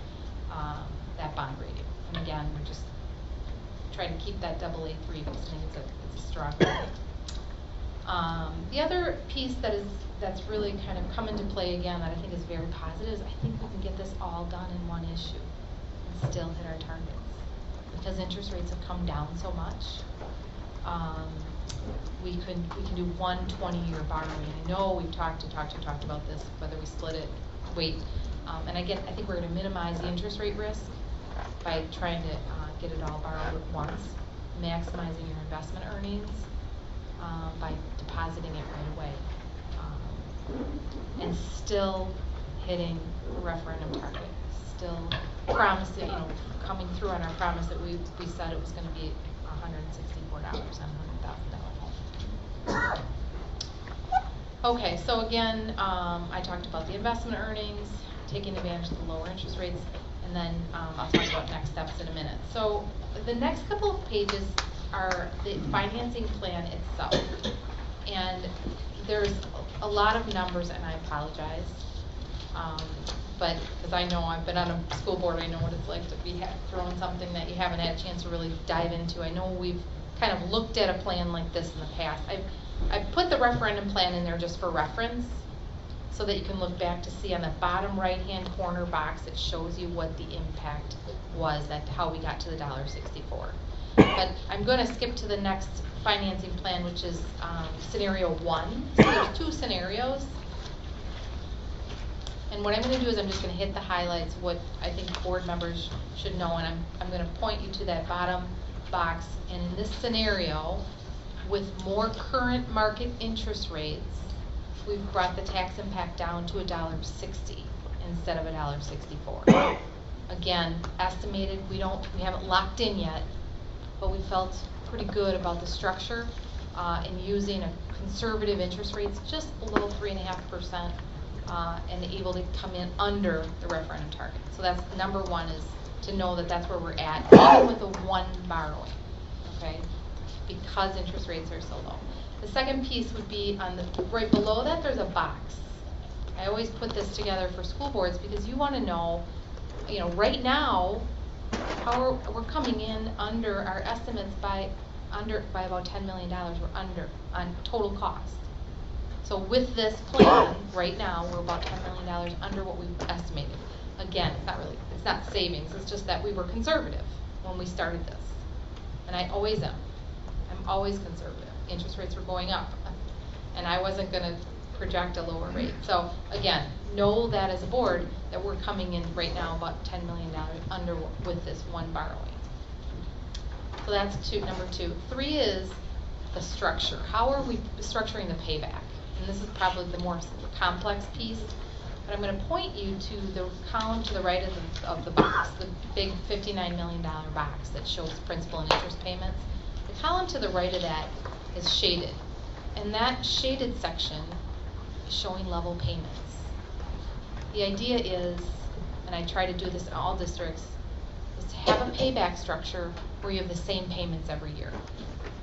that bond rating. And again, we're just trying to keep that AA3 because I think it's a strong rating. The other piece that's really kind of come into play again that I think is very positive is I think we can get this all done in one issue and still hit our targets because interest rates have come down so much. We can do one 20-year borrowing. I know we've talked about this, whether we split it, and again, I think we're going to minimize the interest rate risk by trying to get it all borrowed at once, maximizing your investment earnings by depositing it right away, and still hitting referendum target. Still coming through on our promise that we said it was going to be $164 on $100,000. Okay, so again, I talked about the investment earnings, taking advantage of the lower interest rates, and then I'll talk about next steps in a minute. So the next couple of pages are the financing plan itself. And there's a lot of numbers, and I apologize. But because I know I've been on a school board, I know what it's like to be thrown something that you haven't had a chance to really dive into. I know we've kind of looked at a plan like this in the past. I've put the referendum plan in there just for reference, so that you can look back to see on the bottom right-hand corner box, it shows you what the impact was, that how we got to the $1.64. But I'm going to skip to the next financing plan, which is scenario 1. So there's 2 scenarios. And what I'm going to do is I'm just going to hit the highlights, what I think board members should know, and I'm going to point you to that bottom box. And in this scenario, with more current market interest rates, we've brought the tax impact down to $1.60 instead of $1.64. Again, estimated, we haven't locked in yet, but we felt pretty good about the structure and using a conservative interest rates, just below 3.5%, and able to come in under the referendum target. So that's number 1, is to know that that's where we're at, even with the 1 borrowing, okay, because interest rates are so low. The second piece would be on the right below that. There's a box. I always put this together for school boards because you want to know, right now, how we're coming in under our estimates by about $10 million. We're under on total cost. So with this plan, right now, we're about $10 million under what we estimated. Again, it's not savings. It's just that we were conservative when we started this, and I always am. I'm always conservative. Interest rates were going up, and I wasn't going to project a lower rate. So again, know that as a board that we're coming in right now about $10 million under with this 1 borrowing. So that's number 2. 3 is the structure. How are we structuring the payback? And this is probably the more complex piece, but I'm going to point you to the column to the right of the box, the big $59 million box that shows principal and interest payments. The column to the right of that is shaded, and that shaded section is showing level payments. The idea is, and I try to do this in all districts, is to have a payback structure where you have the same payments every year.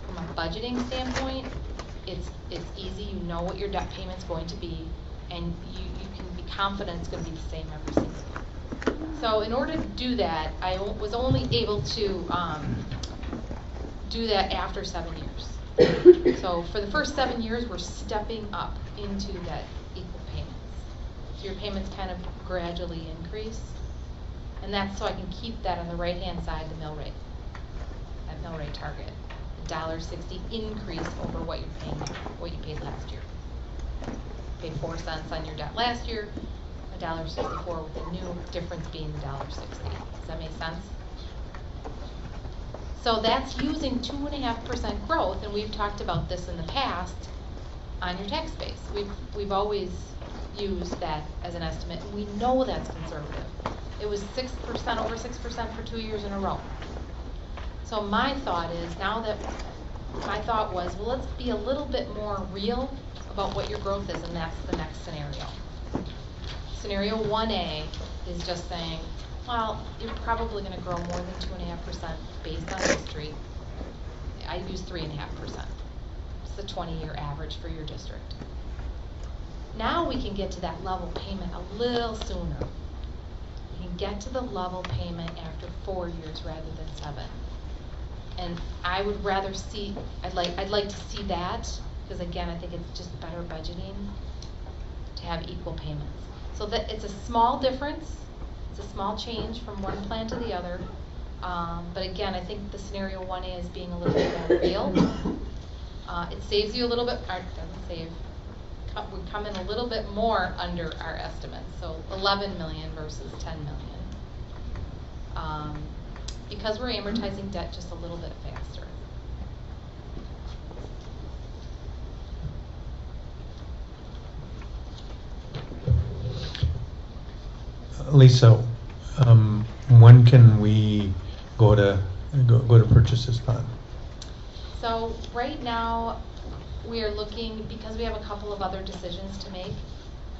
From a budgeting standpoint, it's easy. You know what your debt payment's going to be, and you can be confident it's going to be the same every single year. So in order to do that, I was only able to do that after 7 years. So for the first 7 years, we're stepping up into that equal payments. So your payments kind of gradually increase. And that's so I can keep that on the right-hand side, the mill rate, that mill rate target. $1.60 increase over what you're paying now, what you paid last year. You paid 4 cents on your debt last year, $1.64 with the new difference being $1.60. Does that make sense? So that's using 2.5% growth, and we've talked about this in the past on your tax base. We've always used that as an estimate, and we know that's conservative. It was 6%, over 6% for 2 years in a row. So my thought is, well, let's be a little bit more real about what your growth is, and that's the next scenario. Scenario 1A is just saying, well, you're probably going to grow more than 2.5% based on history. I use 3.5%. It's the 20-year average for your district. Now we can get to that level payment a little sooner. We can get to the level payment after 4 years rather than 7. And I would rather see, I'd like to see that, because again, I think it's just better budgeting to have equal payments. So that it's a small difference. It's a small change from one plan to the other. But again, I think the scenario 1A is being a little bit more real. It saves you a little bit, or it doesn't save, we come in a little bit more under our estimates. So 11 million versus 10 million. Because we're amortizing debt just a little bit faster. Lisa, when can we go to purchase this bond? So right now, we are looking, because we have a couple of other decisions to make,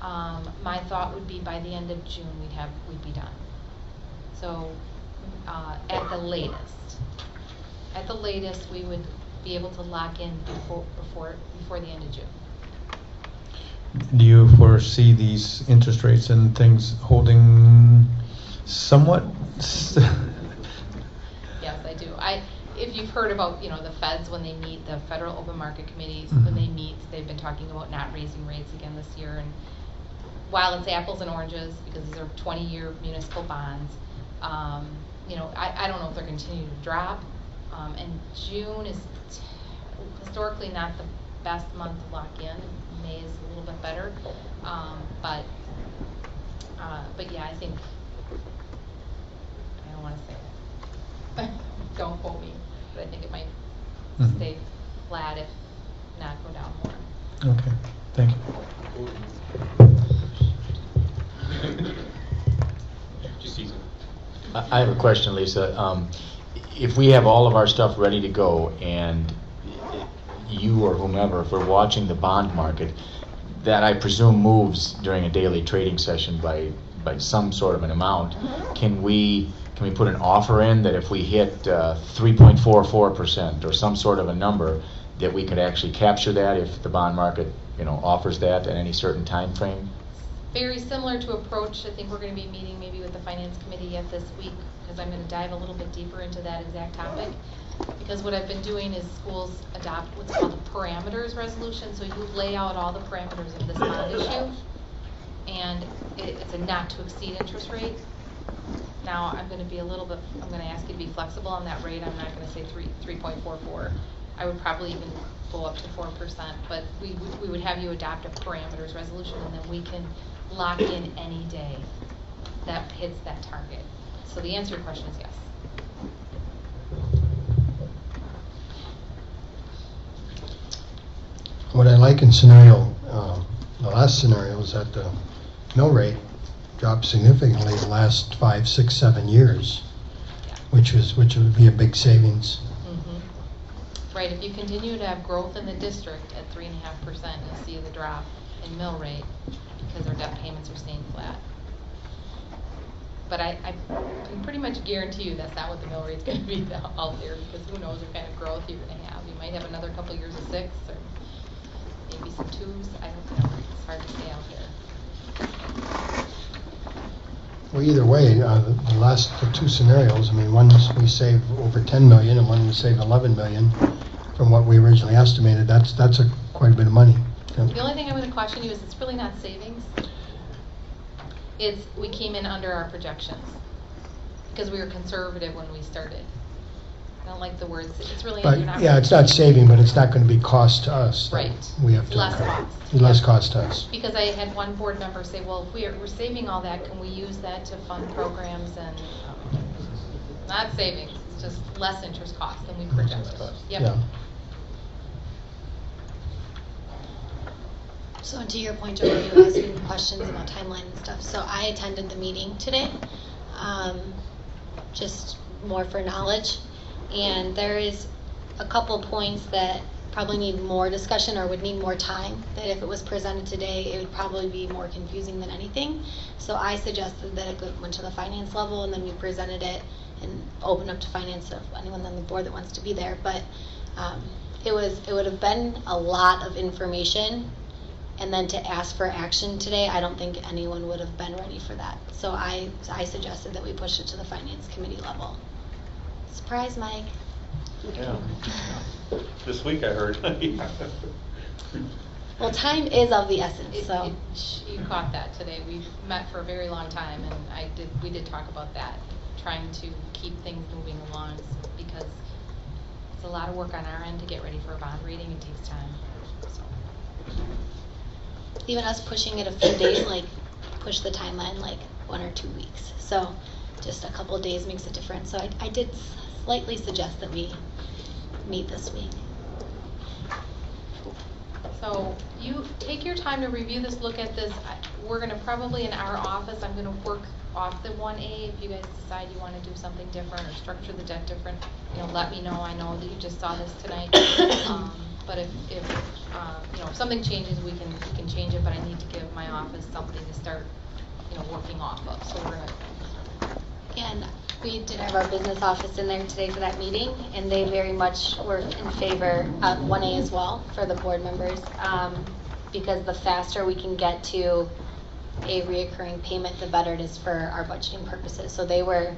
my thought would be by the end of June we'd be done. So at the latest we would be able to lock in before the end of June. Do you foresee these interest rates and things holding somewhat? Yes, Yes, I do. If you've heard about, the feds when they meet, the federal open market committees, Mm-hmm. when they meet, they've been talking about not raising rates again this year. And while it's apples and oranges, because these are 20-year municipal bonds, I don't know if they're continuing to drop. And June is historically not the best month to lock in. May is a little bit better. But yeah, I think, I don't want to say it. Don't quote me, but I think it might Mhm. stay flat if not go down more. Okay, thank you. I have a question, Lisa. If we have all of our stuff ready to go and you or whomever, if we're watching the bond market, that I presume moves during a daily trading session by some sort of an amount, can we put an offer in that if we hit 3.44% or some sort of a number, that we could actually capture that if the bond market, offers that at any certain time frame? Very similar to approach. I think we're going to be meeting maybe with the finance committee yet this week, because I'm going to dive a little bit deeper into that exact topic. Because what I've been doing is schools adopt what's called a parameters resolution. So you lay out all the parameters of this bond issue, and it's a not to exceed interest rate. Now I'm going to ask you to be flexible on that rate. I'm not going to say 3.44. I would probably even go up to 4%, but we would have you adopt a parameters resolution, and then we can lock in any day that hits that target. So the answer to your question is yes. What I like in the last scenario is that the mill rate dropped significantly the last 5, 6, 7 years, which would be a big savings. Right, if you continue to have growth in the district at 3.5%, you'll see the drop in mill rate because our debt payments are staying flat. But I can pretty much guarantee you that's not what the mill rate's going to be out there, because who knows what kind of growth you're going to have. You might have another couple years of 6 or maybe some 2s. I don't know. It's hard to say out here. Well, either way, the two scenarios, one we save over 10 million and one we save 11 million from what we originally estimated. That's quite a bit of money. The only thing I'm going to caution you is it's really not savings. We came in under our projections because we were conservative when we started. I don't like the words. It's really But you're not yeah, it's not saving, but it's not going to be cost to us. Right. We have to Less incur. cost. Less cost to us. Because I had one board member say, well, if we're saving all that, can we use that to fund programs? And not savings, it's just less interest cost than we projected. Yep. Yeah. So to your point, Joe, you asking questions about timeline and stuff. So I attended the meeting today, just more for knowledge. And there is a couple points that probably need more discussion or would need more time, that if it was presented today, it would probably be more confusing than anything. So I suggested that it went to the finance level and then we presented it and opened up to finance of anyone on the board that wants to be there. But it would have been a lot of information, and then to ask for action today, I don't think anyone would have been ready for that. So I suggested that we push it to the finance committee level. Surprise, Mike. Yeah. This week I heard. Well, time is of the essence, so. You caught that today. We've met for a very long time, and we did talk about that, trying to keep things moving along, because it's a lot of work on our end to get ready for a bond reading. It takes time. So. Even us pushing it a few days, push the timeline 1 or 2 weeks. So just a couple of days makes a difference. So I did slightly suggest that we meet this week. So you take your time to review this, look at this. We're going to probably in our office, I'm going to work off the 1A. If you guys decide you want to do something different or structure the debt different, let me know. I know that you just saw this tonight. But if something changes, we can change it. But I need to give my office something to start, working off of. So we're gonna. And we did have our business office in there today for that meeting, and they very much were in favor of 1A as well for the board members, because the faster we can get to a reoccurring payment, the better it is for our budgeting purposes. So they were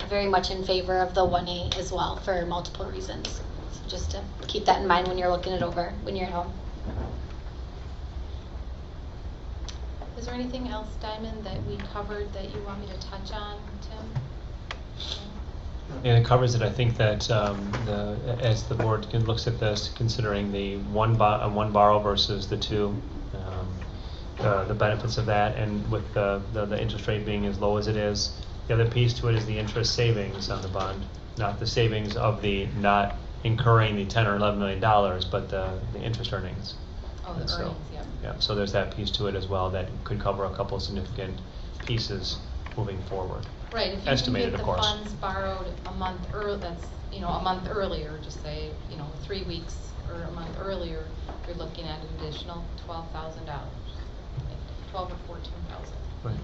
very much in favor of the 1A as well for multiple reasons. So just to keep that in mind when you're looking it over, when you're at home. Is there anything else, Diamond, that we covered that you want me to touch on, Tim? And it covers it. I think that as the board looks at this, considering the one borrow versus the two, the benefits of that, and with the interest rate being as low as it is, the other piece to it is the interest savings on the bond, not the savings of the not incurring the $10 or $11 million, but the interest earnings. Oh, the And so, earnings, yep. Yeah, so there's that piece to it as well that could cover a couple of significant pieces moving forward. Right, if you can Estimated, get of the course. funds borrowed a month that's, a month earlier, just say, 3 weeks or a month earlier, you're looking at an additional $12,000. 12 or 14,000. Right.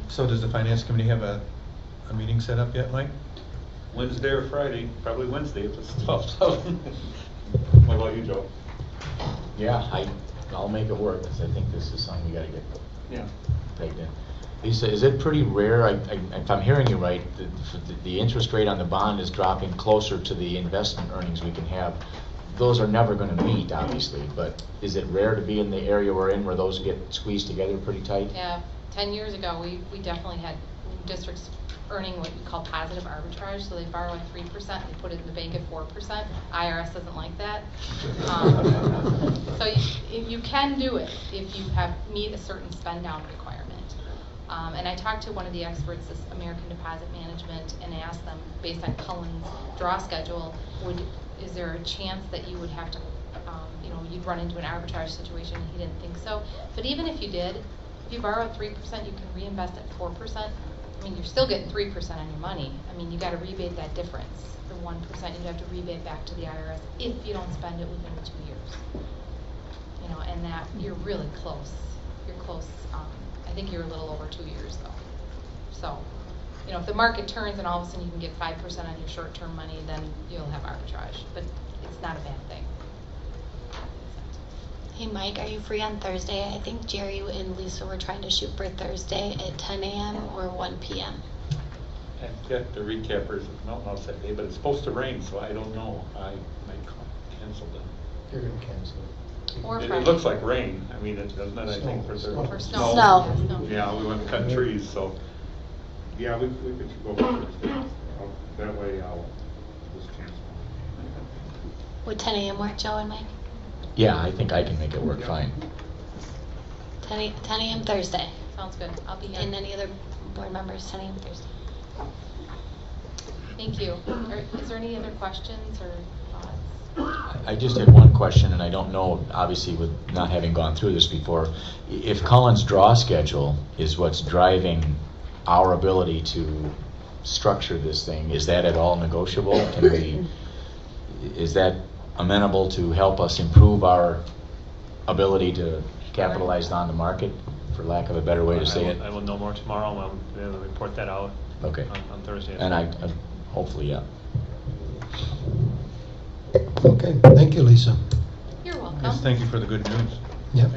So does the finance committee have a meeting set up yet, Mike? Wednesday or Friday, probably Wednesday if it's 12,000. What about you, Joe? Yeah, I'll make it work, because I think this is something we gotta get Yeah. pegged in. Lisa, is it pretty rare, if I'm hearing you right, the interest rate on the bond is dropping closer to the investment earnings we can have? Those are never gonna meet, obviously, but is it rare to be in the area we're in where those get squeezed together pretty tight? Yeah, 10 years ago, we definitely had districts earning what we call positive arbitrage, so they borrow at 3%, they put it in the bank at 4%. IRS doesn't like that. So you can do it if you meet a certain spend down requirement. And I talked to one of the experts, this American Deposit Management, and asked them, based on Cullen's draw schedule, is there a chance that you would have to, you'd run into an arbitrage situation? He didn't think so. But even if you did, if you borrow 3%, you can reinvest at 4%. I mean, you're still getting 3% on your money. I mean, you got to rebate that difference. The 1% you have to rebate back to the IRS if you don't spend it within the 2 years. And that you're really close. You're close. I think you're a little over 2 years though. So, if the market turns and all of a sudden you can get 5% on your short-term money, then you'll have arbitrage. But it's not a bad thing. Hey Mike, are you free on Thursday? I think Jerry and Lisa were trying to shoot for Thursday at 10 a.m. or 1 p.m. I've got the recappers of Milton House that day, but it's supposed to rain, so I don't know. I might cancel them. You're going to cancel it. Or It Friday. looks like rain. I mean, it doesn't it, I think, for Thursday. Or snow. Snow. Yeah, we want to cut trees, so, yeah, we could go Thursday. That way I'll just cancel. Would 10 a.m. work, Joe and Mike? Yeah, I think I can make it work fine. 10 a.m. Thursday. Sounds good. I'll be here. And any other board members, 10 a.m. Thursday. Thank you. Is there any other questions or thoughts? I just had one question, and I don't know, obviously with not having gone through this before, if Cullen's draw schedule is what's driving our ability to structure this thing, is that at all negotiable? Is that amenable to help us improve our ability to capitalize on the market, for lack of a better way to say it? I will know more tomorrow, and I'll be able to report that out Okay. on Thursday. And I hopefully, yeah. Okay, thank you, Lisa. You're welcome. Yes, thank you for the good news. Yep.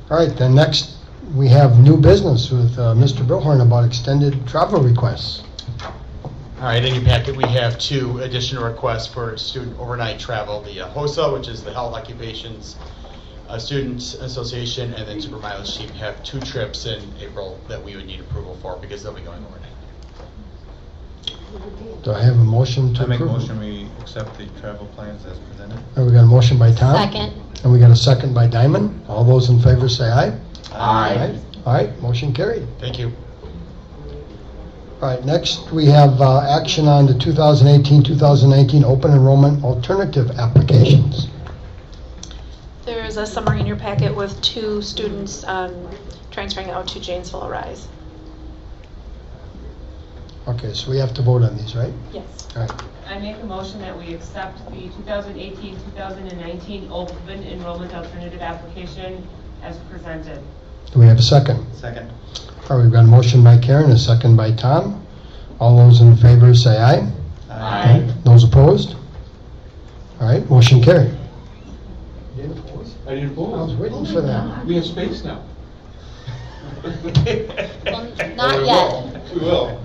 All right, then next, we have new business with Mr. Billhorn about extended travel requests. All right, in your packet, we have 2 additional requests for student overnight travel. The HOSA, which is the Health Occupations Student Association, and then Super Mileage Team have 2 trips in April that we would need approval for because they'll be going overnight. Do I have a motion to I make a approve? motion we accept the travel plans as presented. And we got a motion by Tom? Second. And we got a second by Diamond. All those in favor say aye. Aye. All right, motion carried. Thank you. All right, next we have action on the 2018-2019 open enrollment alternative applications. There's a summary in your packet with 2 students transferring out to Janesville Arise. Okay, so we have to vote on these, right? Yes. All right. I make a motion that we accept the 2018-2019 open enrollment alternative application as presented. Do we have a second? Second. All right, we've got a motion by Karen, a second by Tom. All those in favor say aye. Aye. Those opposed? All right, motion carried. I didn't I was waiting for that. We have space now. Well, not yet. We will.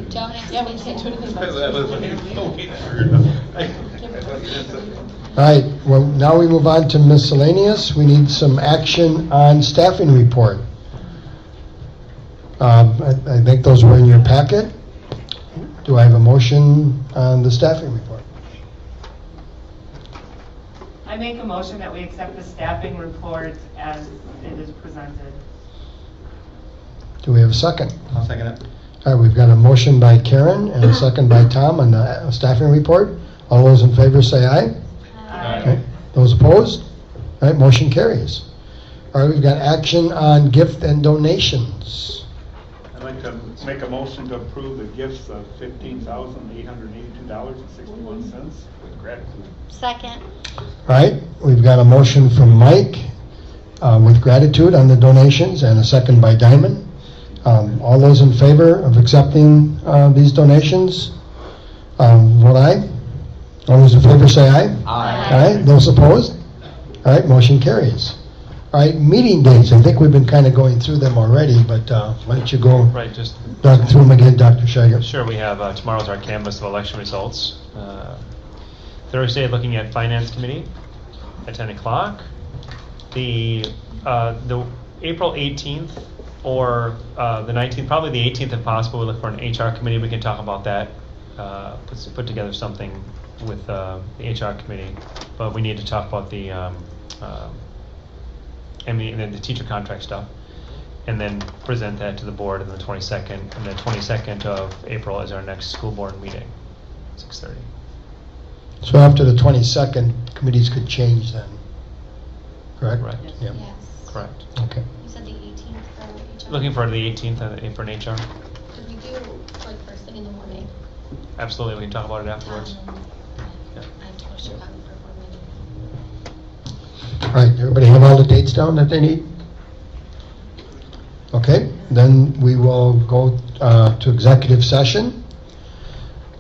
Don't have Yeah, we can't do anything about All right, well, now we move on to miscellaneous. We need some action on staffing report. I think those were in your packet. Do I have a motion on the staffing report? I make a motion that we accept the staffing report as it is presented. Do we have a second? I'll second it. All right, we've got a motion by Karen and a second by Tom on the staffing report. All those in favor say aye. Okay. Those opposed? All right, motion carries. All right, we've got action on gift and donations. I'd like to make a motion to approve the gifts of $15,882.61 with gratitude. Second. All right, we've got a motion from Mike with gratitude on the donations and a second by Diamond. All those in favor of accepting these donations, vote aye. All those in favor say aye. Aye. Aye. Those opposed? All right, motion carries. All right, meeting dates. I think we've been kind of going through them already, but why don't you go Right, just through them again, Dr. Scheiger? Sure, we have, tomorrow's our canvas of election results. Thursday, looking at Finance Committee at 10 o'clock. The April 18th or the 19th, probably the 18th if possible, we look for an HR committee. We can talk about that, put together something with the HR committee. But we need to talk about the teacher contract stuff, and then present that to the board on the 22nd. And the 22nd of April is our next school board meeting, 6:30. So after the 22nd, committees could change then, correct? Correct. Yep. Yes. Correct. Okay. You said the 18th for HR? Looking for the 18th for an HR. Could we do like first thing in the morning? Absolutely, we can talk about it afterwards. Yeah. I have to go to Chicago for a board meeting. All right, everybody have all the dates down that they need? Okay, then we will go to executive session.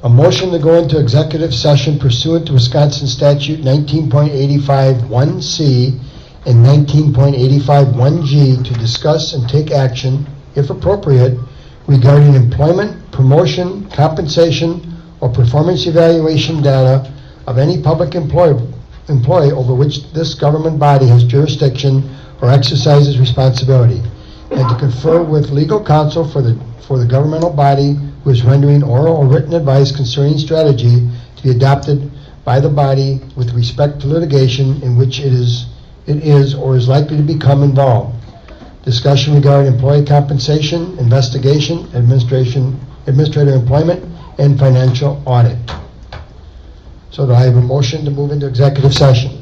A motion to go into executive session pursuant to Wisconsin Statute 19.85(1)(c) and 19.85(1)(g) to discuss and take action, if appropriate, regarding employment, promotion, compensation, or performance evaluation data of any public employee over which this government body has jurisdiction or exercises responsibility, and to confer with legal counsel for the governmental body who is rendering oral or written advice concerning strategy to be adopted by the body with respect to litigation in which it is or is likely to become involved. Discussion regarding employee compensation, investigation, administrative employment, and financial audit. So do I have a motion to move into executive session?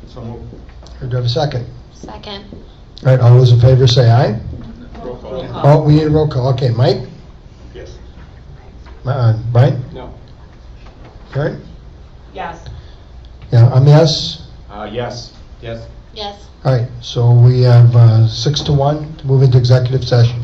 So moved. Or do I have a second? Second. All right, all those in favor say aye. Roll call. Oh, we need a roll call. Okay, Mike? Yes. Brian? No. Karen? Yes. Yeah, I'm yes. Yes. Yes. Yes. All right, so we have 6 to 1 to move into executive session.